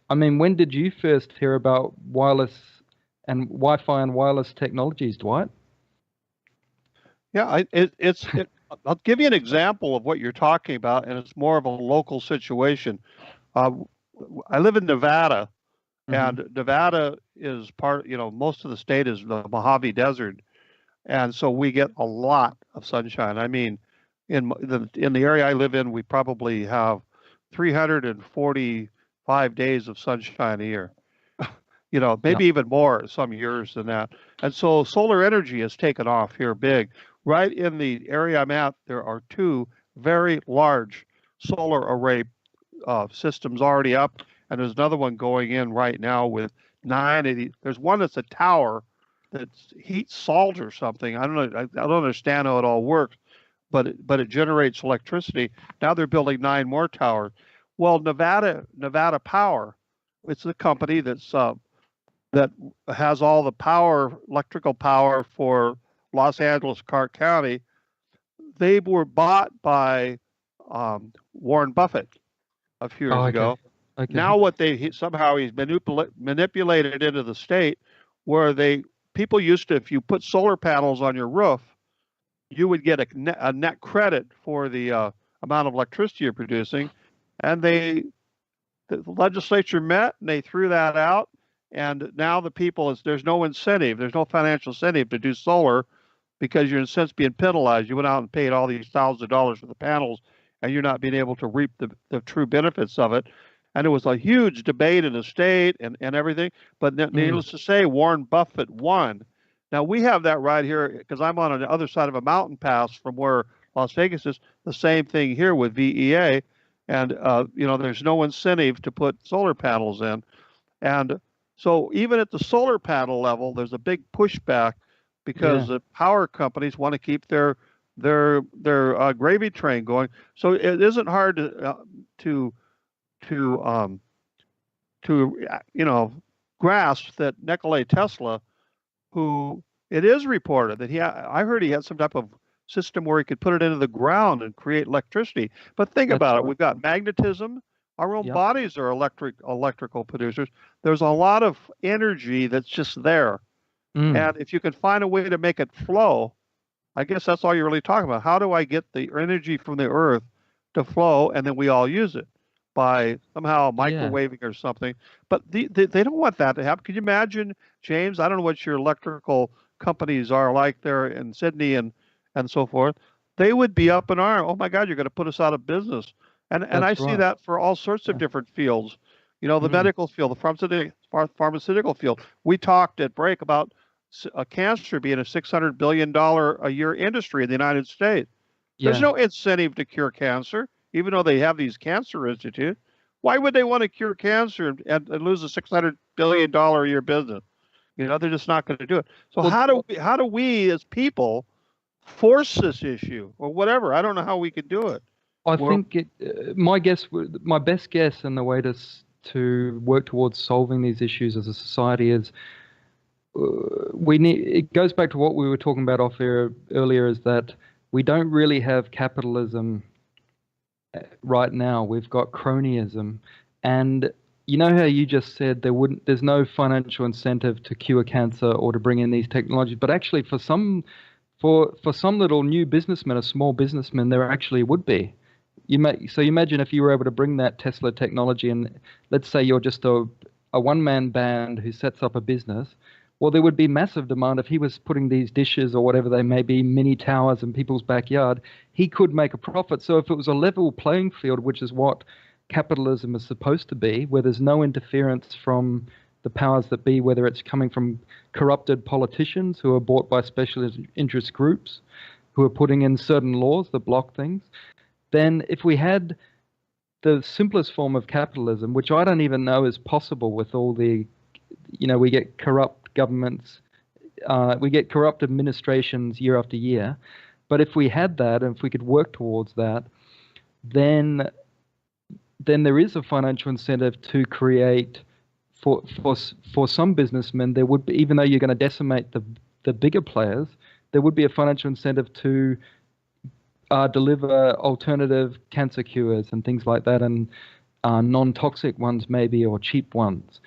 I mean, when did you first hear about wireless and Wi-Fi and wireless technologies, Dwight? Yeah, I'll give you an example of what you're talking about, and it's more of a local situation. I live in Nevada, and Nevada is most of the state is the Mojave Desert, and so we get a lot of sunshine. I mean, in the area I live in, we probably have 345 days of sunshine a year. Maybe even more some years than that. And so solar energy has taken off here big. Right in the area I'm at, there are 2 very large solar array systems already up, and there's another one going in right now with 980. There's one that's a tower that heats salt or something. I don't know. I don't understand how it all works, but it generates electricity. Now they're building 9 more towers. Well, Nevada Power, it's the company that has all the electrical power for Los Angeles, Clark County. They were bought by Warren Buffett a few years ago. Okay. Now what somehow he's manipulated into the state where people used to, if you put solar panels on your roof, you would get a net credit for the amount of electricity you're producing. And the legislature met and they threw that out. And now there's no incentive, there's no financial incentive to do solar because you're in a sense being penalized. You went out and paid all these thousands of dollars for the panels and you're not being able to reap the true benefits of it. And it was a huge debate in the state and everything. But needless to say, Warren Buffett won. Now we have that right here because I'm on the other side of a mountain pass from where Las Vegas is. The same thing here with VEA. And, there's no incentive to put solar panels in. And so even at the solar panel level, there's a big pushback because the power companies want to keep their gravy train going. So it isn't hard to grasp that Nikola Tesla, who it is reported that I heard he had some type of system where he could put it into the ground and create electricity. But think about it. We've got magnetism. Our own bodies are electrical producers. There's a lot of energy that's just there. And if you can find a way to make it flow, I guess that's all you're really talking about. How do I get the energy from the earth to flow and then we all use it by somehow microwaving or something? But they don't want that to happen. Can you imagine, James? I don't know what your electrical companies are like there in Sydney and so forth. They would be up in arms. Oh my God, you're going to put us out of business. And I see that for all sorts of different fields. The medical field, the pharmaceutical field. We talked at break about cancer being a $600 billion a year industry in the United States. There's no incentive to cure cancer, even though they have these cancer institutes. Why would they want to cure cancer and lose a $600 billion a year business? They're just not going to do it. So how do we as people force this issue or whatever? I don't know how we could do it. I think my best guess and the way to work towards solving these issues as a society is it goes back to what we were talking about off air earlier, is that we don't really have capitalism right now. We've got cronyism. And you know how you just said there's no financial incentive to cure cancer or to bring in these technologies, but actually for some little new businessman, a small businessman, there actually would be. So you imagine if you were able to bring that Tesla technology, and let's say you're just a one-man band who sets up a business, well, there would be massive demand. If he was putting these dishes or whatever they may be, mini towers in people's backyard, he could make a profit. So if it was a level playing field, which is what capitalism is supposed to be, where there's no interference from the powers that be, whether it's coming from corrupted politicians who are bought by special interest groups who are putting in certain laws that block things, then if we had the simplest form of capitalism, which I don't even know is possible with all the, we get corrupt governments, we get corrupt administrations year after year, But if we had that, and if we could work towards that, then there is a financial incentive to create for some businessmen. There would be, even though you're going to decimate the bigger players, there would be a financial incentive to deliver alternative cancer cures and things like that, and non-toxic ones maybe, or cheap ones.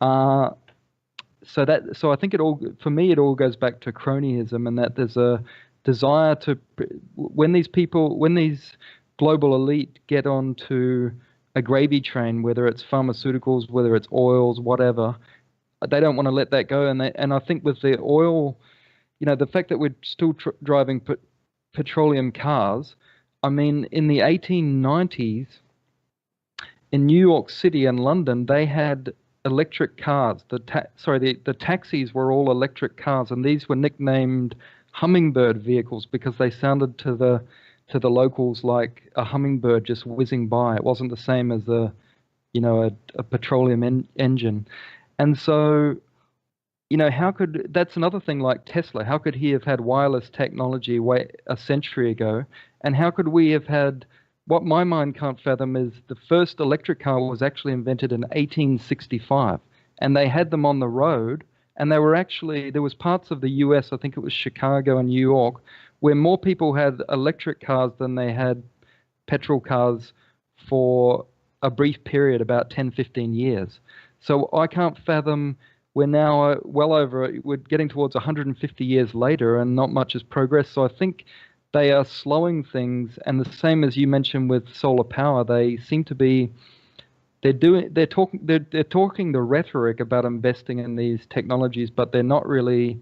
So I think for me it all goes back to cronyism, and that there's a desire to, when these global elite get onto a gravy train, whether it's pharmaceuticals, whether it's oils, whatever, they don't want to let that go. And I think with the oil, the fact that we're still driving petroleum cars. I mean, in the 1890s, in New York City and London, they had electric cars. The taxis were all electric cars, and these were nicknamed hummingbird vehicles because they sounded to the locals like a hummingbird just whizzing by. It wasn't the same as a petroleum engine. And so, that's another thing like Tesla. How could he have had wireless technology a century ago? And how could we have had, what my mind can't fathom is the first electric car was actually invented in 1865. And they had them on the road. And there was parts of the US, I think it was Chicago and New York, where more people had electric cars than they had petrol cars for a brief period, about 10, 15 years. So I can't fathom, we're now we're getting towards 150 years later and not much has progressed. So I think they are slowing things. And the same as you mentioned with solar power, they seem to be, they're talking the rhetoric about investing in these technologies, but they're not really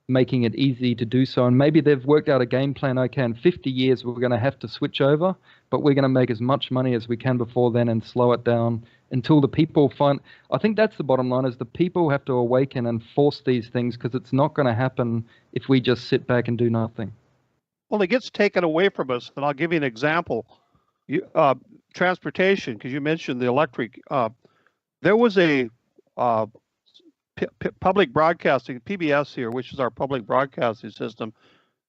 making it easy to do so. And maybe they've worked out a game plan. Okay, in 50 years, we're going to have to switch over, but we're going to make as much money as we can before then and slow it down until the people find. I think that's the bottom line, is the people have to awaken and force these things, because it's not going to happen if we just sit back and do nothing. Well, it gets taken away from us. And I'll give you an example. Transportation, because you mentioned the electric. There was a public broadcasting, PBS here, which is our public broadcasting system,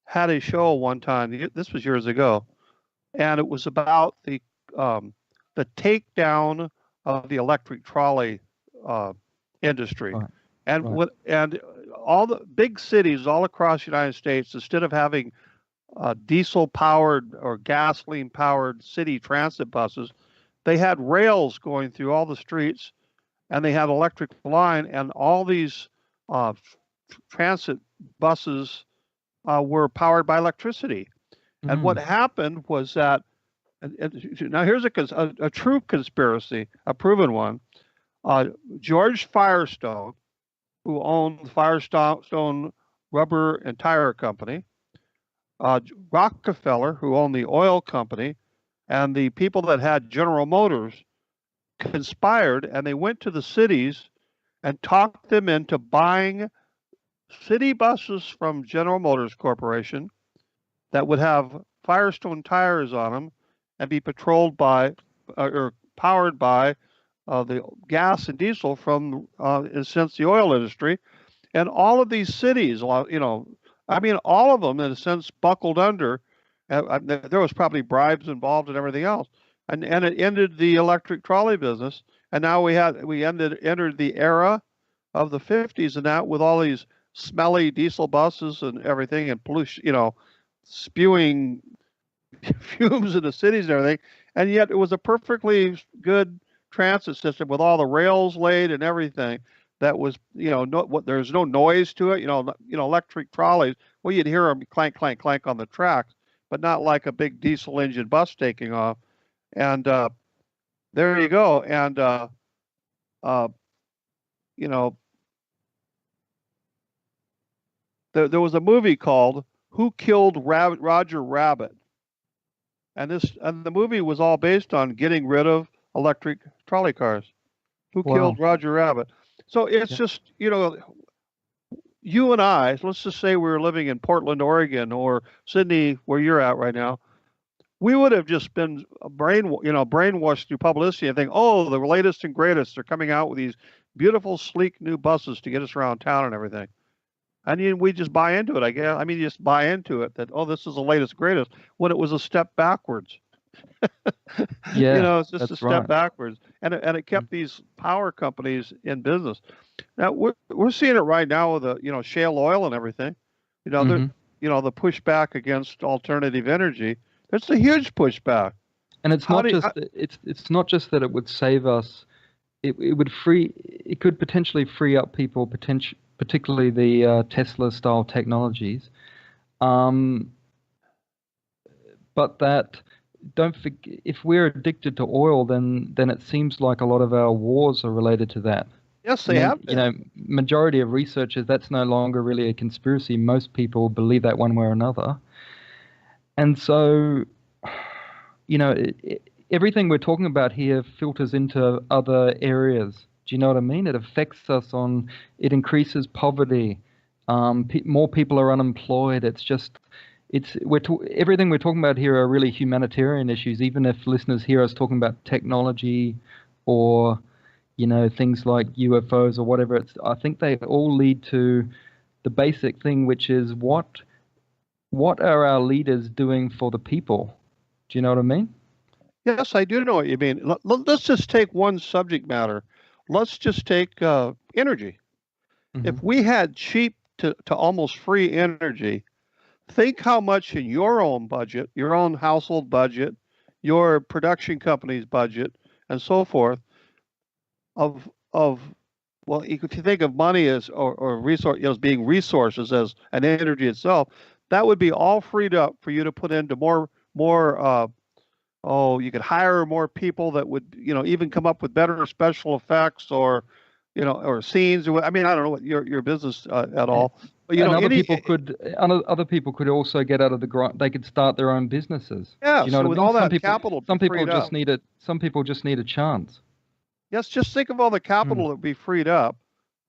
had a show one time. This was years ago, and it was about the takedown of the electric trolley industry. Right. And all the big cities all across the United States, instead of having diesel-powered or gasoline-powered city transit buses, they had rails going through all the streets, and they had electric line, and all these transit buses were powered by electricity. And what happened was that, now here's a true conspiracy, a proven one. George Firestone, who owned Firestone Rubber and Tire Company, Rockefeller, who owned the oil company, and the people that had General Motors conspired, and they went to the cities and talked them into buying city buses from General Motors Corporation that would have Firestone tires on them and be patrolled by or powered by the gas and diesel from, in a sense, the oil industry. And all of these cities, all of them, in a sense, buckled under. There was probably bribes involved and everything else. And it ended the electric trolley business. And now we entered the era of the 50s, and that with all these smelly diesel buses and everything, and pollution, spewing fumes in the cities and everything. And yet it was a perfectly good transit system with all the rails laid and everything. That was, there's no noise to it. Electric trolleys, well, you'd hear them clank, clank, clank on the tracks, but not like a big diesel engine bus taking off. And there you go. And, there was a movie called Who Killed Roger Rabbit? And the movie was all based on getting rid of electric trolley cars. Who killed Roger Rabbit? So it's just, you and I, let's just say we were living in Portland, Oregon, or Sydney, where you're at right now. We would have just been brainwashed through publicity and think, oh, the latest and greatest. They're coming out with these beautiful, sleek new buses to get us around town and everything. And we just buy into it, I guess. I mean, you just buy into it that, oh, this is the latest, greatest, when it was a step backwards. Yeah, It's just a step right. backwards. And it kept these power companies in business. Now, we're seeing it right now with the, shale oil and everything. The pushback against alternative energy. There's a huge pushback. And it's not just that it would save us. It could potentially free up people, particularly the Tesla style technologies. But that, don't forget, if we're addicted to oil, then it seems like a lot of our wars are related to that. Yes, they have been. Majority of researchers, that's no longer really a conspiracy. Most people believe that one way or another. And so, everything we're talking about here filters into other areas. Do you know what I mean? It affects us it increases poverty. More people are unemployed. Everything we're talking about here are really humanitarian issues, even if listeners hear us talking about technology or, things like UFOs or whatever. I think they all lead to the basic thing, which is what are our leaders doing for the people? Do you know what I mean? Yes, I do know what you mean. Let's just take one subject matter. Let's just take energy. Mm-hmm. If we had cheap to almost free energy, think how much in your own budget, your own household budget, your production company's budget, and so forth, well, if you think of money as or resource, as being resources as an energy itself, that would be all freed up for you to put into more. You could hire more people that would, even come up with better special effects or scenes. I mean, I don't know what your business at all. But other people could also get out of the grind. They could start their own businesses. Yeah. You know so with all that capital, some people just need a chance. Yes, just think of all the capital that would be freed up.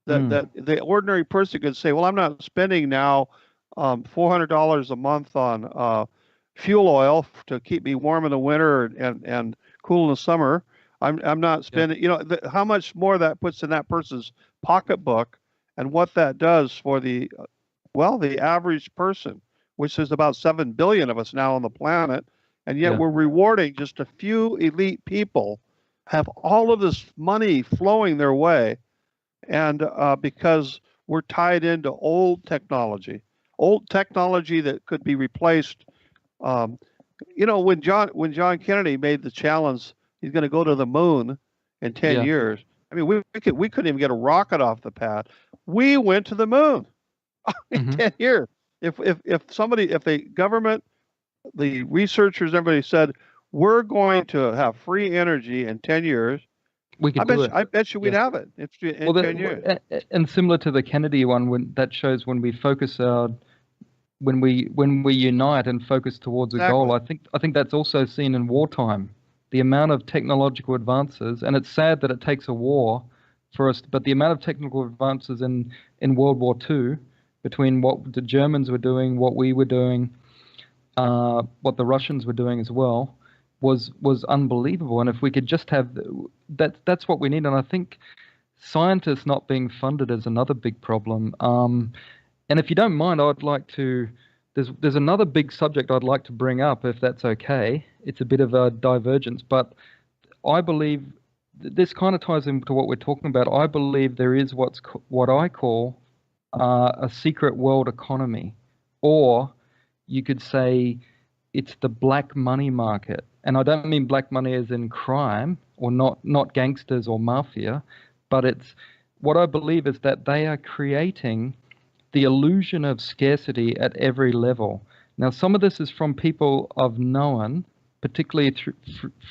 That the ordinary person could say, well, I'm not spending now $400 a month on fuel oil to keep me warm in the winter and cool in the summer. I'm not spending, how much more that puts in that person's pocketbook, and what that does for the average person, which is about 7 billion of us now on the planet, and yet we're rewarding just a few elite people have all of this money flowing their way, and because we're tied into old technology that could be replaced. When John Kennedy made the challenge, he's going to go to the moon in 10 years. I mean, we couldn't even get a rocket off the pad. We went to the moon in 10 years. If the government, the researchers, everybody said, we're going to have free energy in 10 years, I bet you we'd have it in 10 years. And similar to the Kennedy one, that shows when we focus when we unite and focus towards a goal. I think that's also seen in wartime. The amount of technological advances, and it's sad that it takes a war for us, but the amount of technical advances in World War II, between what the Germans were doing, what we were doing, what the Russians were doing as well, was unbelievable. And if we could just have that's what we need. And I think scientists not being funded is another big problem. And if you don't mind, I'd like to. There's another big subject I'd like to bring up, if that's okay. It's a bit of a divergence, but I believe this kind of ties into what we're talking about. I believe there is what I call a secret world economy, or you could say it's the black money market. And I don't mean black money as in crime or not gangsters or mafia, but it's what I believe is that they are creating the illusion of scarcity at every level. Now, some of this is from people I've known, particularly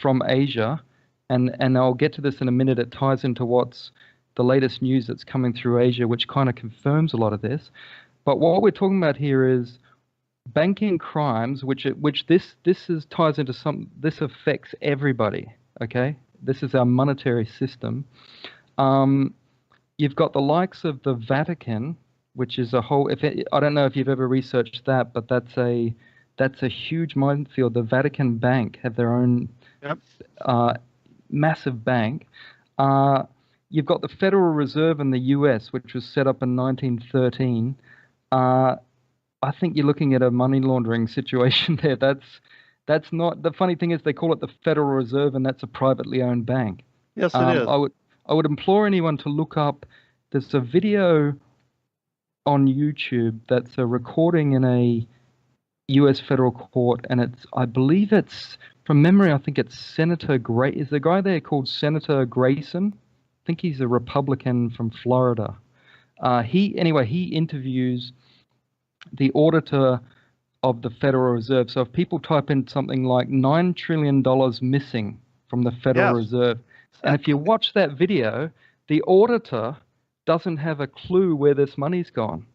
from Asia, and I'll get to this in a minute. It ties into what's the latest news that's coming through Asia, which kind of confirms a lot of this. But what we're talking about here is banking crimes, which this ties into this affects everybody. Okay, this is our monetary system. You've got the likes of the Vatican, which is a whole. I don't know if you've ever researched that, but that's a huge minefield. The Vatican Bank have their own massive bank. You've got the Federal Reserve in the U.S., which was set up in 1913. I think you're looking at a money laundering situation there. That's not, the funny thing is they call it the Federal Reserve, and that's a privately owned bank. Yes, it is. I would implore anyone to look up. There's a video on YouTube that's a recording in a U.S. federal court, and I believe it's, from memory, I think it's Senator Gray. Is the guy there called Senator Grayson? I think he's a Republican from Florida. He interviews the auditor of the Federal Reserve. So if people type in something like $9 trillion missing from the Federal Reserve, and if you watch that video, the auditor doesn't have a clue where this money's gone.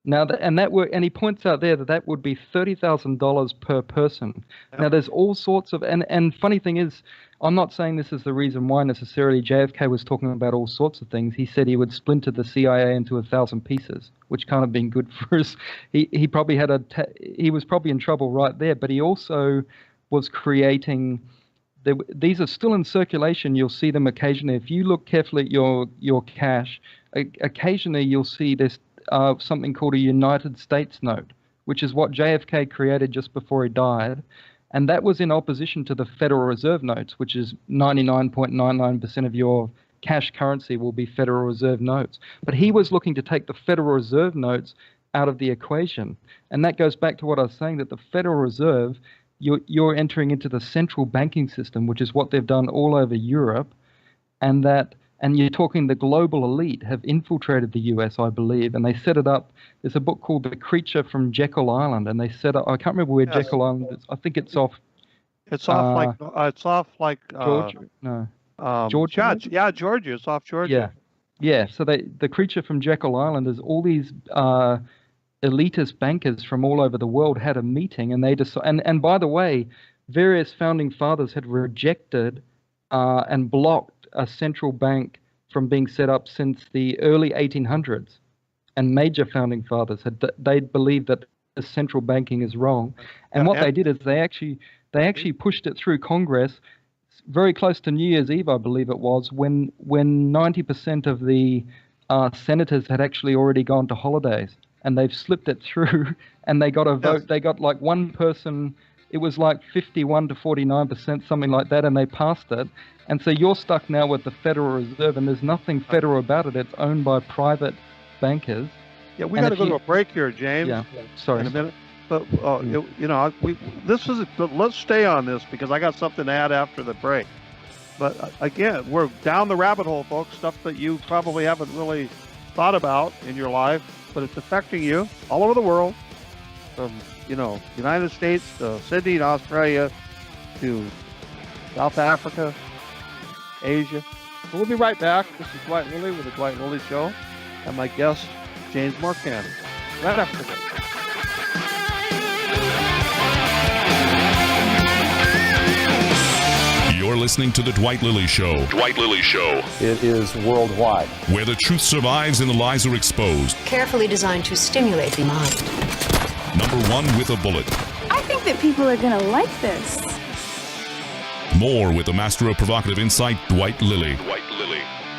Now, and he points out there that would be $30,000 per person. Now, there's all sorts of, and funny thing is, I'm not saying this is the reason why necessarily. JFK was talking about all sorts of things. He said he would splinter the CIA into 1,000 pieces, which kind of been good for us. He probably he was probably in trouble right there, but he also was creating. These are still in circulation. You'll see them occasionally. If you look carefully at your cash, occasionally you'll see this something called a United States note, which is what JFK created just before he died. And that was in opposition to the Federal Reserve notes, which is 99.99% of your cash currency will be Federal Reserve notes. But he was looking to take the Federal Reserve notes out of the equation. And that goes back to what I was saying, that the Federal Reserve, you're entering into the central banking system, which is what they've done all over Europe. And you're talking the global elite have infiltrated the US, I believe, and they set it up. There's a book called The Creature from Jekyll Island, and they set up, I can't remember where Jekyll Island is. I think it's off. It's off like Georgia. No. Georgia. Yeah, Georgia. It's off Georgia. Yeah. So the Creature from Jekyll Island is all these elitist bankers from all over the world had a meeting, and they decided. And by the way, various founding fathers had rejected and blocked a central bank from being set up since the early 1800s, and major founding fathers they believed that the central banking is wrong, and what they did is they actually pushed it through Congress very close to New Year's Eve, I believe it was, when 90% of the senators had actually already gone to holidays, and they've slipped it through, and they got a vote. They got like one person. It was like 51 to 49%, something like that, and they passed it. And so you're stuck now with the Federal Reserve, and there's nothing federal about it. It's owned by private bankers. Yeah, we got to go to a break here, James. Yeah, sorry. In a minute. But let's stay on this because I got something to add after the break. But again, we're down the rabbit hole, folks. Stuff that you probably haven't really thought about in your life, but it's affecting you all over the world, from United States to Sydney to Australia to South Africa, Asia. So we'll be right back. This is Dwight Lilly with the Dwight Lilly Show, and my guest, James Morcan. Right after this. You're listening to The Dwight Lilly Show. Dwight Lilly Show. It is worldwide. Where the truth survives and the lies are exposed. Carefully designed to stimulate the mind. #1 with a bullet. I think that people are going to like this. More with the master of provocative insight, Dwight Lilly.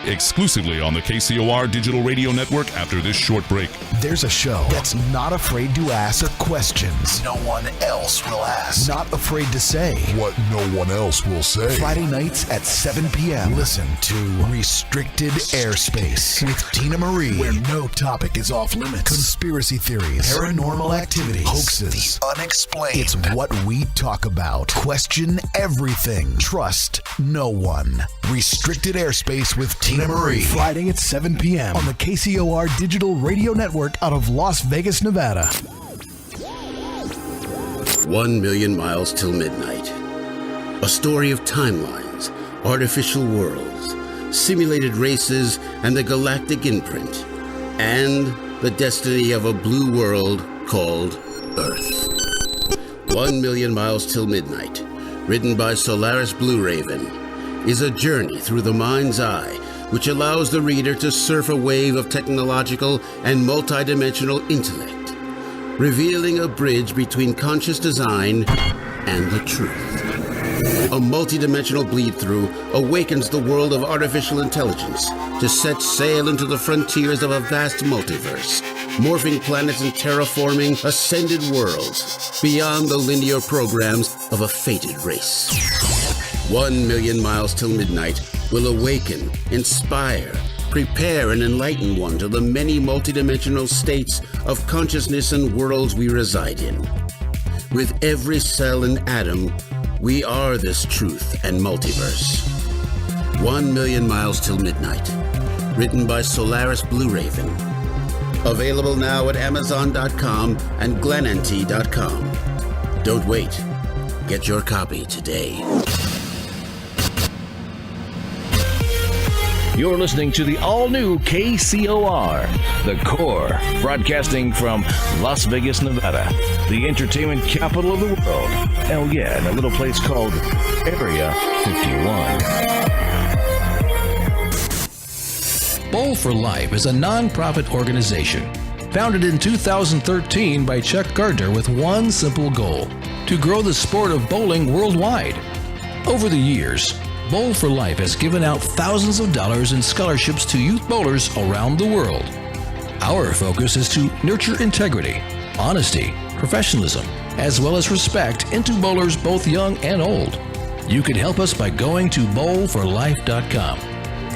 Exclusively on the KCOR Digital Radio Network after this short break. There's a show that's not afraid to ask questions no one else will ask. Not afraid to say what no one else will say. Friday nights at 7 p.m. Listen to Restricted Airspace with Tina Marie, where no topic is off limits. Conspiracy theories, paranormal activities, hoaxes, the unexplained. It's what we talk about. Question everything. Trust no one. Restricted Airspace with Tina Marie. Friday at 7 p.m. on the KCOR Digital Radio Network out of Las Vegas, Nevada. 1 million miles till midnight. A story of timelines, artificial worlds, simulated races, and the galactic imprint. And the destiny of a blue world called Earth. 1 million miles till midnight, written by Solaris Blue Raven, is a journey through the mind's eye which allows the reader to surf a wave of technological and multidimensional intellect, revealing a bridge between conscious design and the truth. A multidimensional bleed-through awakens the world of artificial intelligence to set sail into the frontiers of a vast multiverse, morphing planets and terraforming ascended worlds beyond the linear programs of a fated race. 1 million miles till midnight will awaken, inspire, prepare, and enlighten one to the many multidimensional states of consciousness and worlds we reside in. With every cell and atom, we are this truth and multiverse. 1 million miles till midnight. Written by Solaris Blue Raven. Available now at Amazon.com and GlenNT.com. Don't wait. Get your copy today. You're listening to the all-new KCOR, The Core, broadcasting from Las Vegas, Nevada, the entertainment capital of the world. Hell yeah, in a little place called Area 51. Bowl for Life is a non-profit organization founded in 2013 by Chuck Gardner with one simple goal: to grow the sport of bowling worldwide. Over the years, Bowl for Life has given out thousands of dollars in scholarships to youth bowlers around the world. Our focus is to nurture integrity, honesty, professionalism, as well as respect into bowlers both young and old. You can help us by going to bowlforlife.com.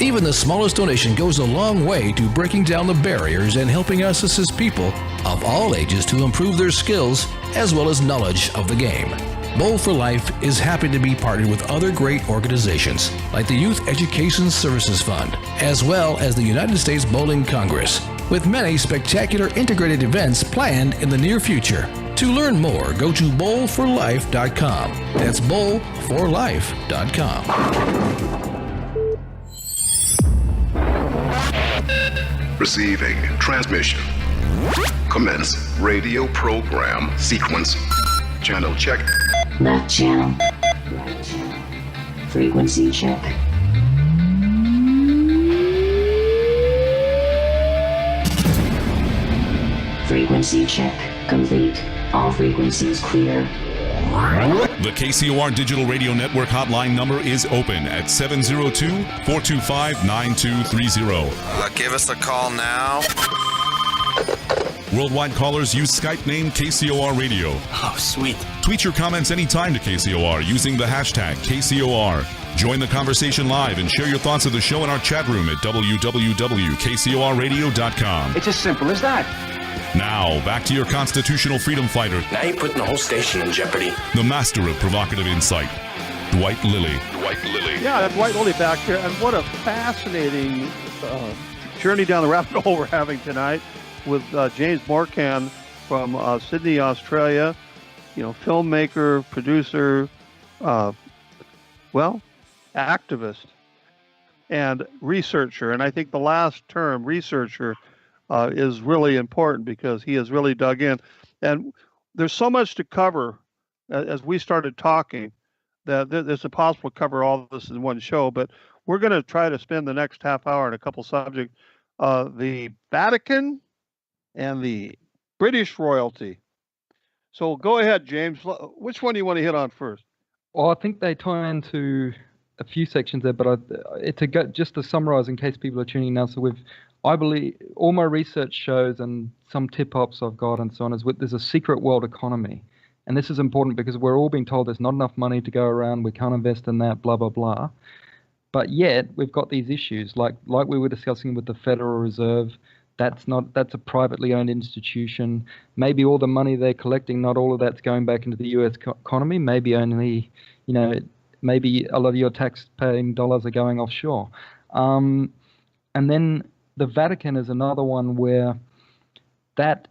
Even the smallest donation goes a long way to breaking down the barriers and helping us assist people of all ages to improve their skills as well as knowledge of the game. Bowl for Life is happy to be partnered with other great organizations like the Youth Education Services Fund, as well as the United States Bowling Congress, with many spectacular integrated events planned in the near future. To learn more, go to bowlforlife.com. That's bowlforlife.com. Receiving transmission. Commence radio program sequence. Channel check. Left channel. Right channel. Frequency check. Frequency check complete. All frequencies clear. The KCOR Digital Radio Network hotline number is open at 702-425-9230. Give us a call now. Worldwide callers use Skype name KCOR Radio. Oh, sweet. Tweet your comments anytime to KCOR using the hashtag KCOR. Join the conversation live and share your thoughts of the show in our chat room at www.kcorradio.com. It's as simple as that. Now, back to your constitutional freedom fighter. Now you're putting the whole station in jeopardy. The master of provocative insight, Dwight Lilly. Dwight Lilly. Yeah, Dwight Lilly back here. And what a fascinating journey down the rabbit hole we're having tonight with James Morcan from Sydney, Australia. You know, filmmaker, producer, activist and researcher. And I think the last term, researcher, is really important because he has really dug in. And there's so much to cover as we started talking that it's impossible to cover all of this in one show, but we're going to try to spend the next half hour on a couple subjects. The Vatican and the British royalty. So go ahead, James. Which one do you want to hit on first? Well, I think they tie into a few sections there, but just to summarize in case people are tuning in now. So I believe all my research shows and some tip-offs I've got and so on is there's a secret world economy. And this is important because we're all being told there's not enough money to go around, we can't invest in that, blah, blah, blah. But yet we've got these issues like we were discussing with the Federal Reserve. That's a privately owned institution. Maybe all the money they're collecting, not all of that's going back into the U.S. economy. Maybe only, maybe a lot of your tax-paying dollars are going offshore. And then the Vatican is another one where their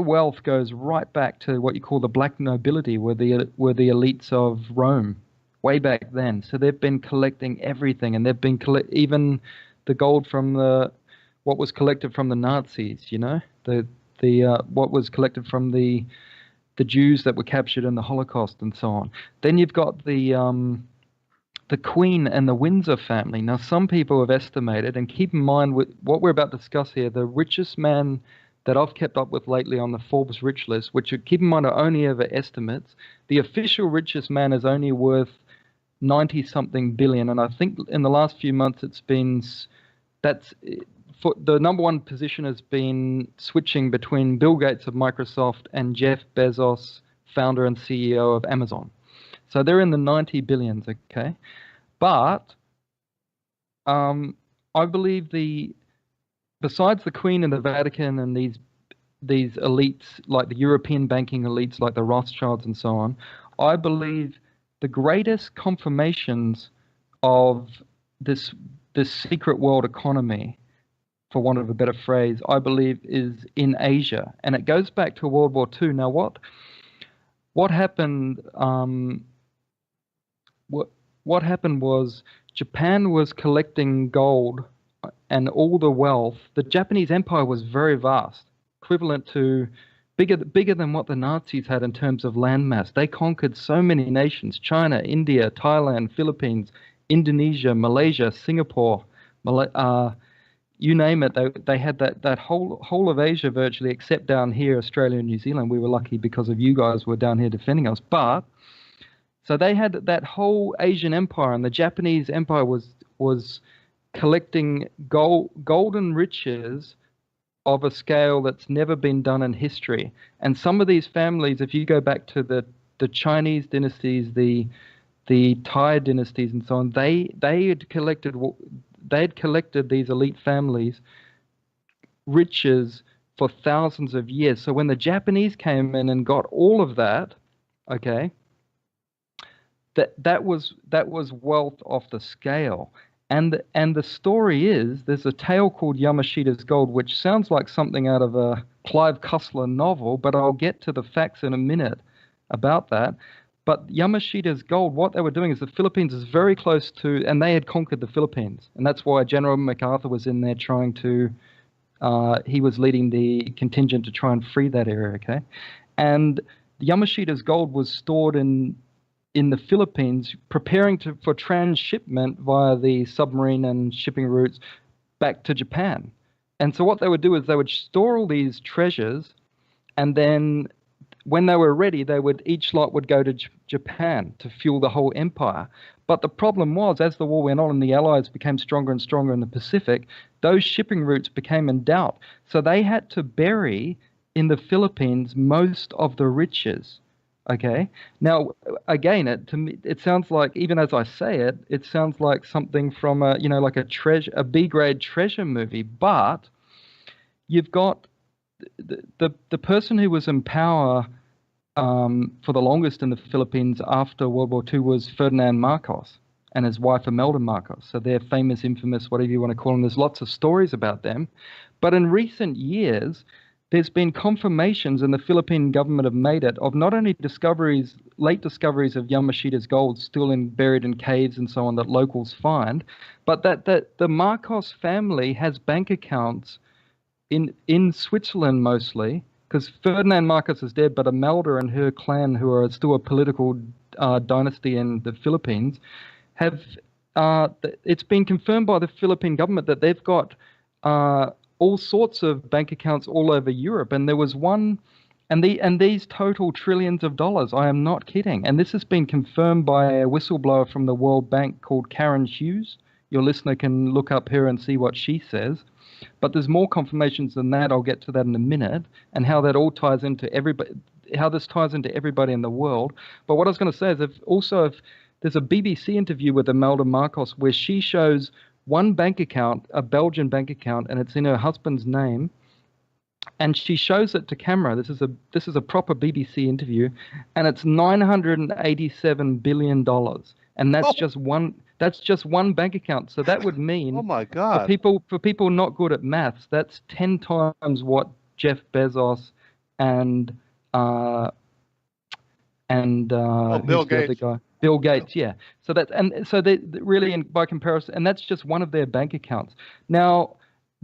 wealth goes right back to what you call the black nobility, were the elites of Rome way back then. So they've been collecting everything, and they've been even the gold from what was collected from the Nazis, what was collected from the Jews that were captured in the Holocaust and so on. Then you've got the Queen and the Windsor family. Now, some people have estimated, and keep in mind with what we're about to discuss here, the richest man that I've kept up with lately on the Forbes rich list, which keep in mind are only ever estimates. The official richest man is only worth 90-something billion, and I think in the last few months for the number one position has been switching between Bill Gates of Microsoft and Jeff Bezos, founder and CEO of Amazon. So they're in the 90 billions, okay? But I believe besides the Queen and the Vatican and these elites, like the European banking elites, like the Rothschilds and so on, I believe the greatest confirmations of this secret world economy, for want of a better phrase, I believe is in Asia, and it goes back to World War II. Now, what happened? What happened was Japan was collecting gold and all the wealth. The Japanese Empire was very vast, equivalent to bigger than what the Nazis had in terms of landmass. They conquered so many nations: China, India, Thailand, Philippines, Indonesia, Malaysia, Singapore, you name it. They had that whole of Asia virtually, except down here, Australia and New Zealand. We were lucky because of you guys were down here defending us. But so they had that whole Asian empire, and the Japanese empire was collecting golden riches of a scale that's never been done in history. And some of these families, if you go back to the Chinese dynasties, the Thai dynasties and so on, they had collected these elite families riches for thousands of years. So when the Japanese came in and got all of that, okay, that was wealth off the scale. And the story is, there's a tale called Yamashita's Gold, which sounds like something out of a Clive Cussler novel, but I'll get to the facts in a minute about that. But Yamashita's Gold, what they were doing is the Philippines is very close to, and they had conquered the Philippines. And that's why General MacArthur was in there trying to, he was leading the contingent to try and free that area, okay? And Yamashita's Gold was stored in the Philippines, preparing for transshipment via the submarine and shipping routes back to Japan. And so what they would do is they would store all these treasures, and then when they were ready, each lot would go to Japan to fuel the whole empire. But the problem was, as the war went on and the Allies became stronger and stronger in the Pacific, those shipping routes became in doubt. So they had to bury in the Philippines most of the riches. Okay. Now, again, to me, it sounds like, even as I say it, it sounds like something from like a B-grade treasure movie. But you've got the person who was in power for the longest in the Philippines after World War II was Ferdinand Marcos and his wife Imelda Marcos. So they're famous, infamous, whatever you want to call them. There's lots of stories about them. But in recent years, there's been confirmations, and the Philippine government have made it, of not only late discoveries of Yamashita's gold still buried in caves and so on that locals find, but that the Marcos family has bank accounts in Switzerland mostly, because Ferdinand Marcos is dead, but Imelda and her clan, who are still a political dynasty in the Philippines, have it's been confirmed by the Philippine government that they've got all sorts of bank accounts all over Europe. And there was one, and these total trillions of dollars. I am not kidding. And this has been confirmed by a whistleblower from the World Bank called Karen Hughes. Your listener can look up her and see what she says. But there's more confirmations than that. I'll get to that in a minute, and how that all ties into everybody, how this ties into everybody in the world. But what I was going to say is, if there's a BBC interview with Imelda Marcos where she shows one bank account, a Belgian bank account, and it's in her husband's name, and she shows it to camera. This is a proper BBC interview, and it's $987 billion, and that's just one. That's just one bank account. So that would mean, oh my God, for people not good at maths, that's 10 times what Jeff Bezos and Bill Gates. The guy? Bill Gates, yeah. So they really, by comparison, and that's just one of their bank accounts. Now,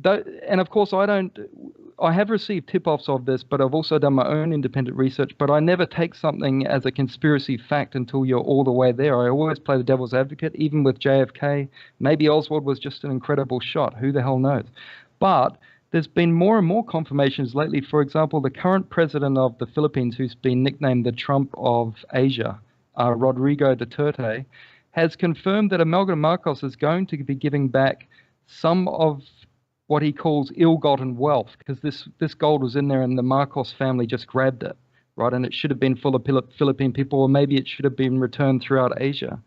and of course, I have received tip-offs of this, but I've also done my own independent research. But I never take something as a conspiracy fact until you're all the way there. I always play the devil's advocate, even with JFK. Maybe Oswald was just an incredible shot. Who the hell knows? But there's been more and more confirmations lately. For example, the current president of the Philippines, who's been nicknamed the Trump of Asia, Rodrigo Duterte, has confirmed that Imelda Marcos is going to be giving back some of what he calls ill-gotten wealth, because this gold was in there and the Marcos family just grabbed it, right? And it should have been full of Philippine people, or maybe it should have been returned throughout Asia.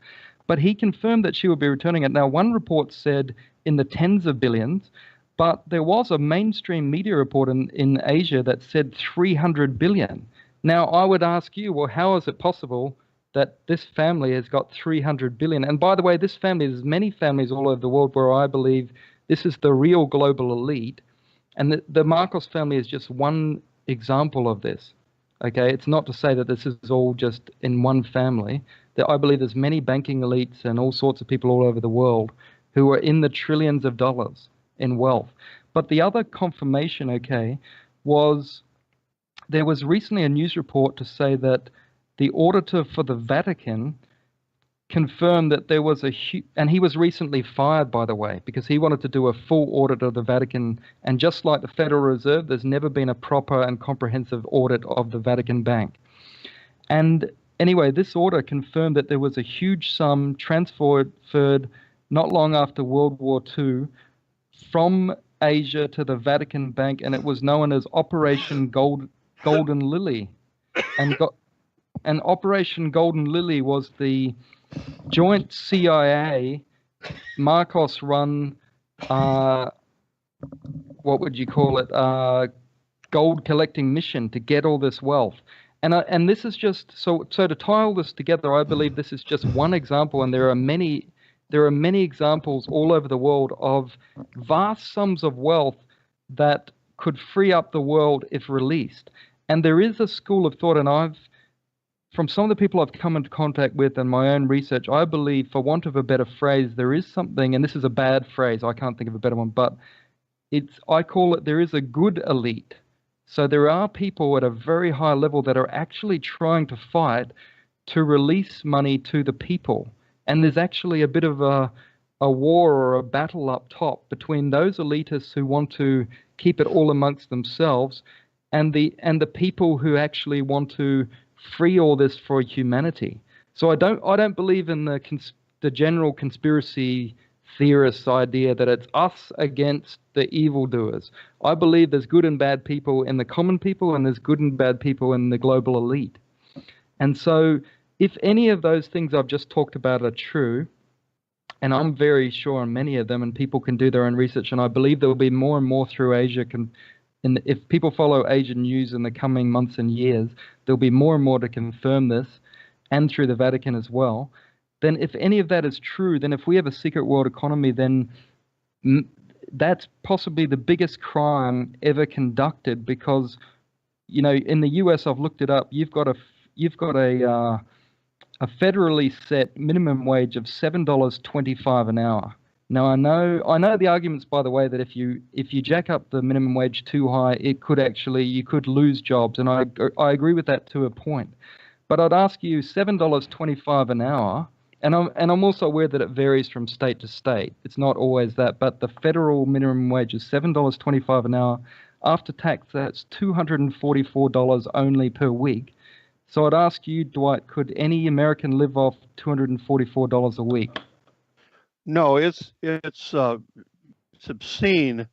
But he confirmed that she would be returning it. Now, one report said in the tens of billions, but there was a mainstream media report in Asia that said 300 billion. Now, I would ask you, well, how is it possible that this family has got 300 billion? And by the way, this family, there's many families all over the world where I believe this is the real global elite. And the Marcos family is just one example of this. Okay, it's not to say that this is all just in one family. I believe there's many banking elites and all sorts of people all over the world who are in the trillions of dollars in wealth. But the other confirmation, okay, was there was recently a news report to say that the auditor for the Vatican confirmed that there was and he was recently fired, by the way, because he wanted to do a full audit of the Vatican. And just like the Federal Reserve, there's never been a proper and comprehensive audit of the Vatican Bank. And anyway, this order confirmed that there was a huge sum transferred not long after World War II from Asia to the Vatican Bank, and it was known as Operation Golden Lily. And Operation Golden Lily was the joint CIA Marcos run, what would you call it, gold collecting mission to get all this wealth. And this is just so to tie all this together, I believe this is just one example, and there are many examples all over the world of vast sums of wealth that could free up the world if released. And there is a school of thought, and from some of the people I've come into contact with and my own research, I believe, for want of a better phrase, there is something, and this is a bad phrase, I can't think of a better one, but I call it, there is a good elite. So there are people at a very high level that are actually trying to fight to release money to the people. And there's actually a bit of a war or a battle up top between those elitists who want to keep it all amongst themselves and the people who actually want to free all this for humanity. So I don't believe in the general conspiracy theorists' idea that it's us against the evildoers. I believe there's good and bad people in the common people, and there's good and bad people in the global elite. And so if any of those things I've just talked about are true, and I'm very sure on many of them, and people can do their own research, and I believe there will be more and more through Asia. And if people follow Asian news in the coming months and years, there'll be more and more to confirm this, and through the Vatican as well. Then if any of that is true, then if we have a secret world economy, then that's possibly the biggest crime ever conducted, because, you know, in the US, I've looked it up, you've got a federally set minimum wage of $7.25 an hour. Now, I know the arguments, by the way, that if you jack up the minimum wage too high, you could lose jobs, and I agree with that to a point. But I'd ask you, $7.25 an hour, and I'm also aware that it varies from state to state. It's not always that, but the federal minimum wage is $7.25 an hour. After tax, that's $244 only per week. So I'd ask you, Dwight, could any American live off $244 a week? No, it's obscene,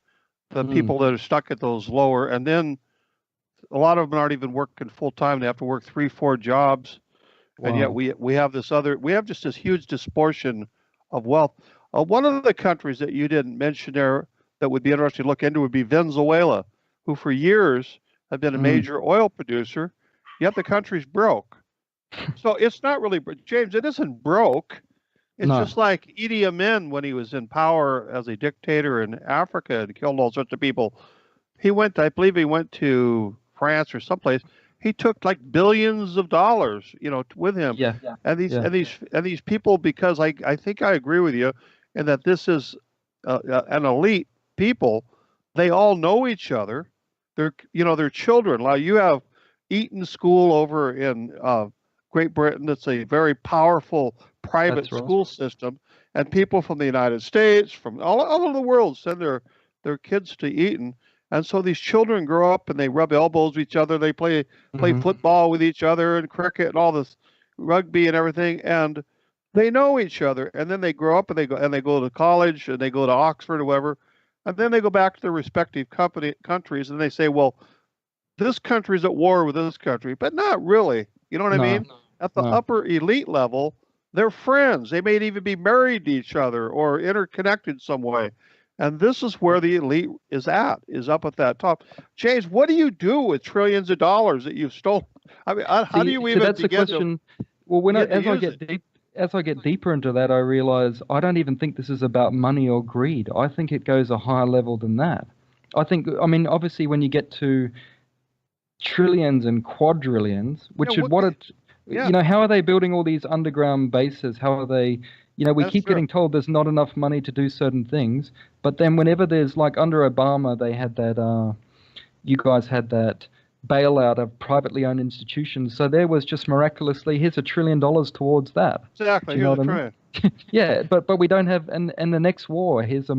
the people that are stuck at those lower, and then a lot of them aren't even working full time. They have to work 3-4 jobs. Wow. And yet we have just this huge disproportion of wealth. One of the countries that you didn't mention there that would be interesting to look into would be Venezuela, who for years have been a major oil producer, yet the country's broke. So it's not really, James, it isn't broke. It's just like Idi Amin when he was in power as a dictator in Africa and killed all sorts of people. I believe he went to France or someplace. He took like billions of dollars, with him. Yeah. And these people, because I think I agree with you, in that this is an elite people. They all know each other. They're children. Now you have Eton School over in Great Britain. It's a very powerful private school system, and people from the United States, from all over the world, send their kids to Eton. And so these children grow up and they rub elbows with each other. They play football with each other and cricket and all this rugby and everything. And they know each other. And then they grow up and they go to college and they go to Oxford or whatever. And then they go back to their respective countries and they say, well, this country's at war with this country, but not really. You know what I mean? At the upper elite level, they're friends. They may even be married to each other or interconnected some way. And this is where the elite is up at that top. James, what do you do with trillions of dollars that you've stolen? I mean, how do you even that's the begin question. to As I get deeper into that, I realize I don't even think this is about money or greed. I think it goes a higher level than that. I mean, obviously, when you get to trillions and quadrillions, which is how are they building all these underground bases? How are they? We keep getting told there's not enough money to do certain things, but then whenever there's, like under Obama, they had that, you guys had that bailout of privately owned institutions. So there was just miraculously, here's $1 trillion towards that. Exactly, here's a trillion. Yeah, but we don't have, and the next war, here's a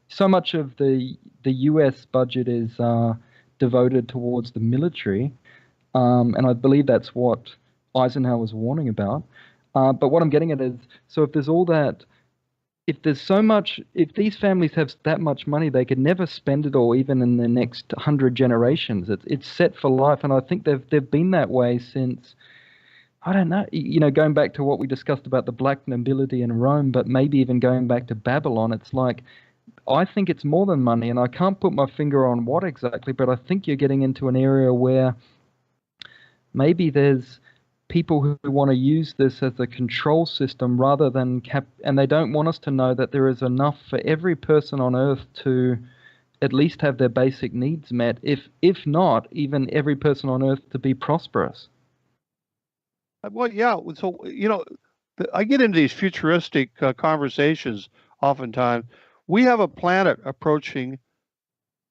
so much of the US budget is devoted towards the military, and I believe that's what Eisenhower was warning about. But what I'm getting at is, so if there's all that, if these families have that much money, they could never spend it all, even in the next 100 generations. It's set for life, and I think they've been that way since, I don't know, going back to what we discussed about the black nobility in Rome, but maybe even going back to Babylon. It's like, I think it's more than money, and I can't put my finger on what exactly, but I think you're getting into an area where maybe there's people who want to use this as a control system rather than and they don't want us to know that there is enough for every person on Earth to at least have their basic needs met, if not even every person on Earth to be prosperous. Well, yeah. So, I get into these futuristic conversations oftentimes. We have a planet approaching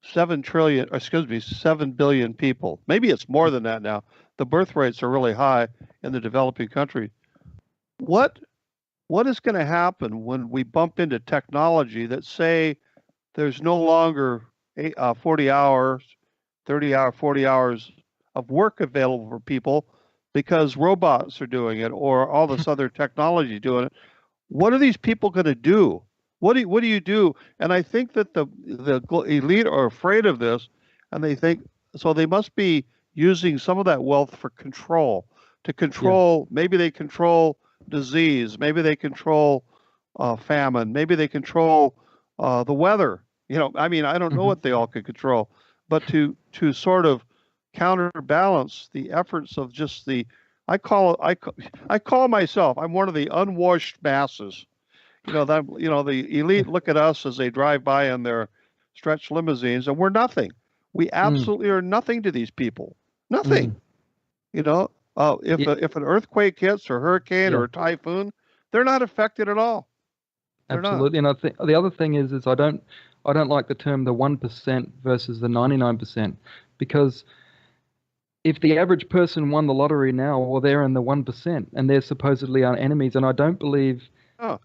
7 billion people. Maybe it's more than that now. The birth rates are really high in the developing countries. What is going to happen when we bump into technology that, say, there's no longer 40 hours, 30 hours, 40 hours of work available for people because robots are doing it or all this other technology doing it? What are these people going to do? What do you do? And I think that the elite are afraid of this, and they think, so they must be using some of that wealth for control, maybe they control disease, maybe they control famine, maybe they control the weather. I mean, I don't know what they all could control, but to sort of counterbalance the efforts of just I call myself, I'm one of the unwashed masses. The elite look at us as they drive by in their stretch limousines, and we're nothing. We absolutely are nothing to these people. Nothing. If an earthquake hits or hurricane or a typhoon, they're not affected at all. Absolutely. And I think the other thing is I don't like the term the 1% versus the 99%, because if the average person won the lottery now, well, they're in the 1%, and they're supposedly our enemies. And I don't believe the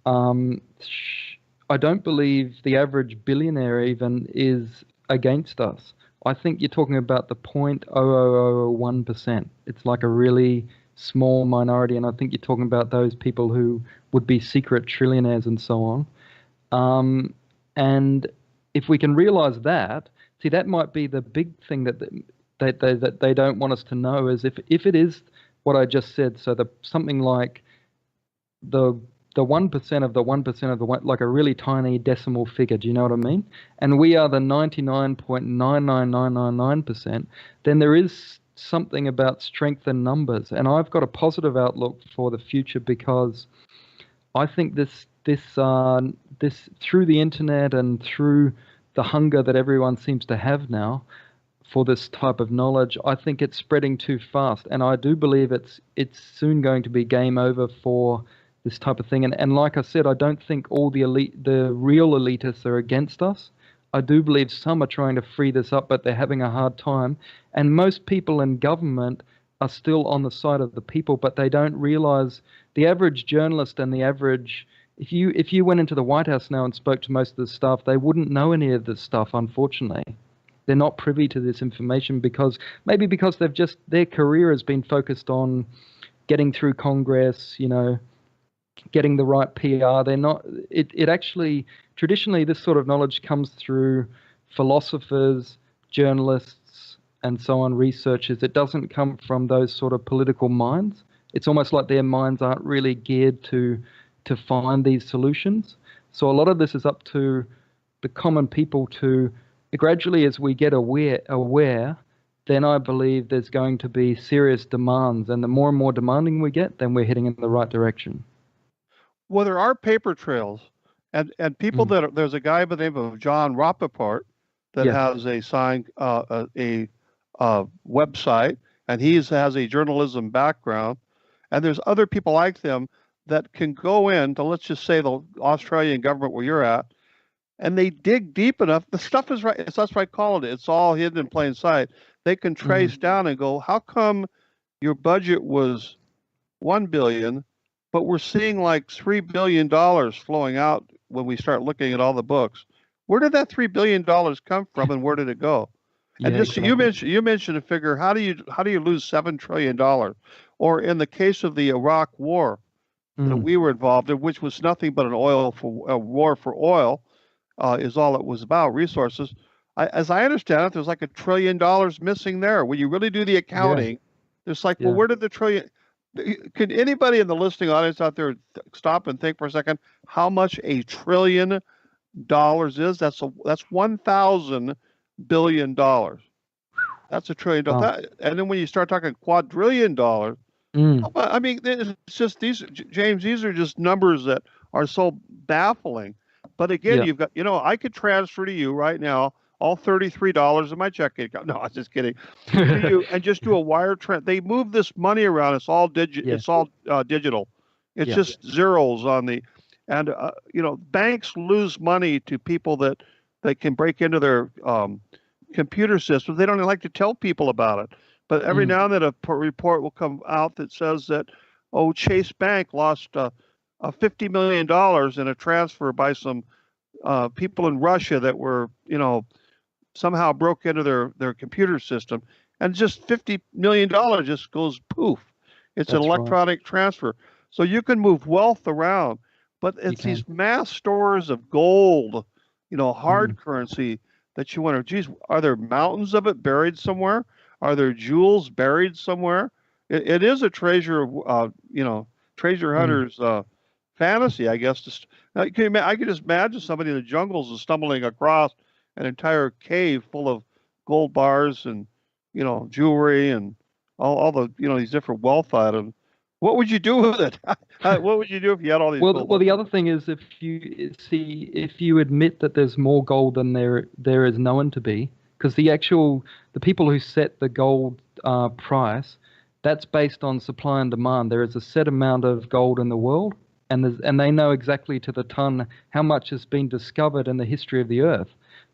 average billionaire even is against us. I think you're talking about the 0.0001%. It's like a really small minority, and I think you're talking about those people who would be secret trillionaires and so on. And if we can realize that, see, that might be the big thing that they don't want us to know, is if it is what I just said, so something like the 1% of the 1% of the 1, like a really tiny decimal figure, do you know what I mean? And we are the 99.99999%, then there is something about strength in numbers. And I've got a positive outlook for the future, because I think this through the internet and through the hunger that everyone seems to have now for this type of knowledge, I think it's spreading too fast. And I do believe it's soon going to be game over for this type of thing. And like I said, I don't think all the real elitists are against us. I do believe some are trying to free this up, but they're having a hard time. And most people in government are still on the side of the people, but they don't realize the average journalist and the average, if you went into the White House now and spoke to most of the staff, they wouldn't know any of this stuff, unfortunately. They're not privy to this information because they've just, their career has been focused on getting through Congress, getting the right PR. They're not, it actually, traditionally, this sort of knowledge comes through philosophers, journalists, and so on, researchers. It doesn't come from those sort of political minds. It's almost like their minds aren't really geared to find these solutions. So a lot of this is up to the common people to, gradually as we get aware, then I believe there's going to be serious demands. And the more and more demanding we get, then we're heading in the right direction. Well, there are paper trails, and people there's a guy by the name of John Rappaport that has a website, and he has a journalism background, and there's other people like them that can go into, let's just say, the Australian government where you're at, and they dig deep enough. The stuff is right. That's what I call it. It's all hidden in plain sight. They can trace down and go, how come your budget was $1 billion, but we're seeing like $3 billion flowing out when we start looking at all the books? Where did that $3 billion come from, and where did it go? And just exactly. you mentioned a figure. How do you lose $7 trillion? Or in the case of the Iraq War that we were involved in, which was nothing but a war for oil, is all it was about, resources. As I understand it, there's like $1 trillion missing there. When you really do the accounting, there's like, well, where did the trillion? Could anybody in the listening audience out there stop and think for a second how much $1 trillion is? That's 1,000 billion dollars. That's $1 trillion. And then when you start talking quadrillion dollars, I mean, it's just James, these are just numbers that are so baffling. But again, you've got, I could transfer to you right now all $33 in my checking account. No, I was just kidding. And just do a wire transfer. They move this money around. It's all digital. It's just zeros on the, and banks lose money to people that they can break into their computer systems. They don't even like to tell people about it. But every now and then a report will come out that says that, Chase Bank lost $50 million in a transfer by some people in Russia that were, somehow broke into their computer system, and just $50 million just goes poof. It's an electronic transfer. So you can move wealth around, but it's these mass stores of gold, hard currency that you wonder, geez, are there mountains of it buried somewhere? Are there jewels buried somewhere? It is a treasure hunter's fantasy, I guess. I could just imagine somebody in the jungles is stumbling across an entire cave full of gold bars and, jewelry and all the, these different wealth items. What would you do with it? What would you do if you had all these? Well, the other thing is if you admit that there's more gold than there is known to be, because the people who set the gold price, that's based on supply and demand. There is a set amount of gold in the world, and they know exactly to the ton how much has been discovered in the history of the earth.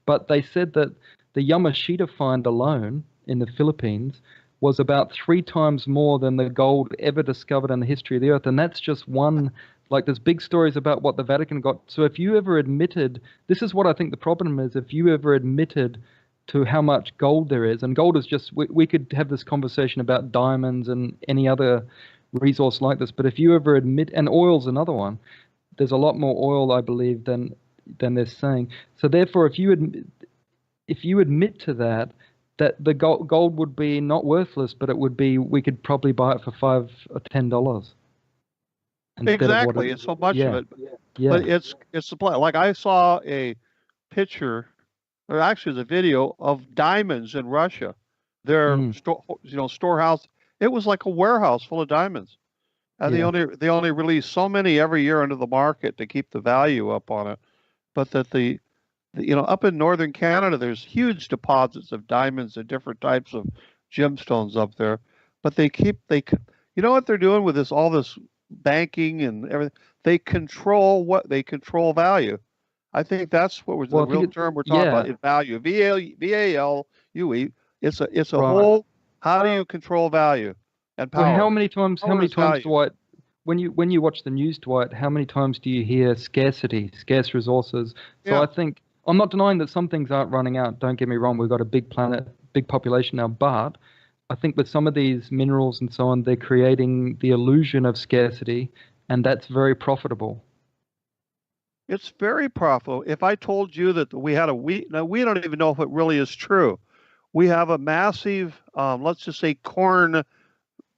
But they said that the Yamashita find alone in the Philippines was about 3 times more than the gold ever discovered in the history of the earth. And that's just one, like there's big stories about what the Vatican got. So if you ever admitted, this is what I think the problem is, if you ever admitted to how much gold there is, and gold is just, we could have this conversation about diamonds and any other resource like this, but if you ever admit, and oil's another one, there's a lot more oil, I believe, than they're saying. So therefore, if you admit to that the gold would be not worthless, but it would be, we could probably buy it for $5 or $10. Exactly, it's so much of it. But it's supply. Like I saw a picture, or actually it was a video of diamonds in Russia. Their storehouse. It was like a warehouse full of diamonds, and they only release so many every year into the market to keep the value up on it. But that the up in northern Canada, there's huge deposits of diamonds and different types of gemstones up there. But you know what they're doing with this, all this banking and everything? They control value. I think that's what was the real term we're talking about, is value. VALUE. It's a whole. How do you control value and power? Well, how many times, Dwight, when you watch the news, Dwight, how many times do you hear scarcity, scarce resources? So I'm not denying that some things aren't running out. Don't get me wrong. We've got a big planet, big population now. But I think with some of these minerals and so on, they're creating the illusion of scarcity, and that's very profitable. It's very profitable. If I told you that we had now we don't even know if it really is true. We have a massive, let's just say, corn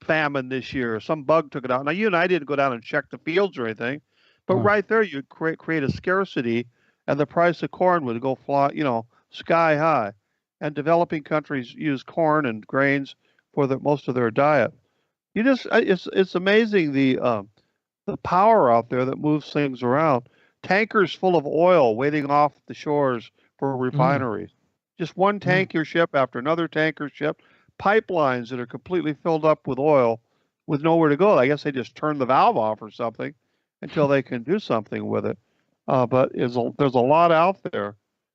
famine this year. Some bug took it out. Now, you and I didn't go down and check the fields or anything, but right there, you create a scarcity, and the price of corn would go fly, sky high. And developing countries use corn and grains for most of their diet. It's amazing the power out there that moves things around. Tankers full of oil waiting off the shores for refineries. Just one tanker ship after another tanker ship. Pipelines that are completely filled up with oil with nowhere to go. I guess they just turn the valve off or something until they can do something with it. But there's a lot out there.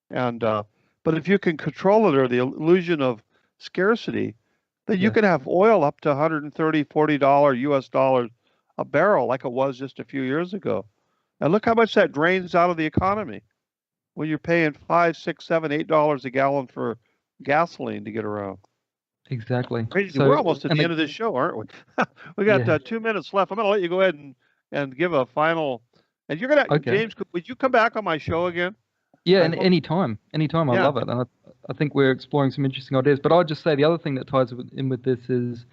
And but if you can control it, or the illusion of scarcity, then you can have oil up to $130, $40 US dollars a barrel like it was just a few years ago. And look how much that drains out of the economy when you're paying $5, $6, $7, $8 a gallon for gasoline to get around. Exactly. So, we're almost at the end of this show, aren't we? We got 2 minutes left. I'm going to let you go ahead and give a final. And you're going to, James, would you come back on my show again? Yeah, and anytime. I love it. And I think we're exploring some interesting ideas. But I'll just say the other thing that ties in with this is,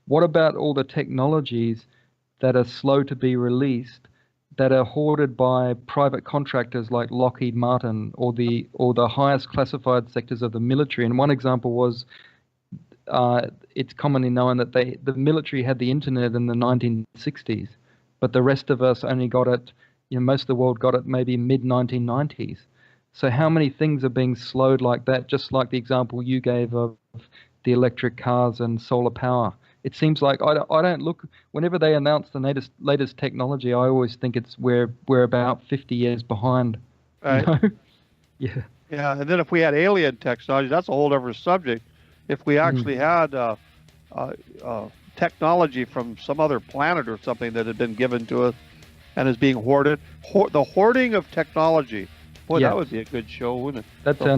what about all the technologies that are slow to be released, that are hoarded by private contractors like Lockheed Martin or the highest classified sectors of the military? And one example was, it's commonly known that the military had the internet in the 1960s, but the rest of us only got it, most of the world got it maybe mid-1990s. So how many things are being slowed like that, just like the example you gave of the electric cars and solar power? It seems like I don't look, whenever they announce the latest technology, I always think we're about 50 years behind. Right. Yeah. Yeah, and then if we had alien technology, that's a whole other subject. If we actually had technology from some other planet or something that had been given to us and is being hoarded, the hoarding of technology. Boy, that would be a good show, wouldn't it? That's our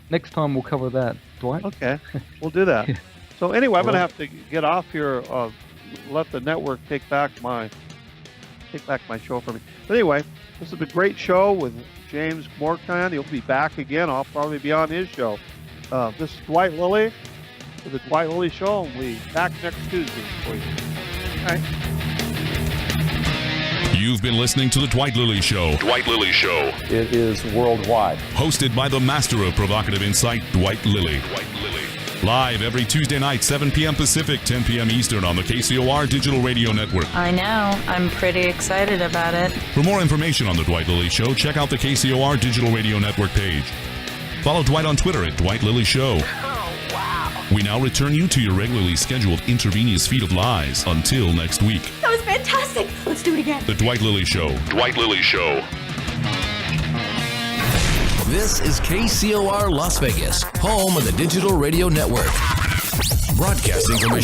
next time we'll cover that, Dwight. Okay, we'll do that. So anyway, I'm going to have to get off here. Let the network take back my show for me. But anyway, this has been a great show with James Morcan. He'll be back again. I'll probably be on his show. This is Dwight Lilly with the Dwight Lilly Show, and we'll be back next Tuesday for you. All right. You've been listening to The Dwight Lilly Show. Dwight Lilly Show. It is worldwide. Hosted by the master of provocative insight, Dwight Lilly. Live every Tuesday night, 7 p.m. Pacific, 10 p.m. Eastern on the KCOR Digital Radio Network. I know. I'm pretty excited about it. For more information on The Dwight Lilly Show, check out the KCOR Digital Radio Network page. Follow Dwight on Twitter at Dwight Lilly Show. Oh, wow. We now return you to your regularly scheduled intravenous feed of lies. Until next week. That was fantastic. Let's do it again. The Dwight Lilly Show. Dwight Lilly Show. This is KCOR Las Vegas, home of the Digital Radio Network. Broadcasting from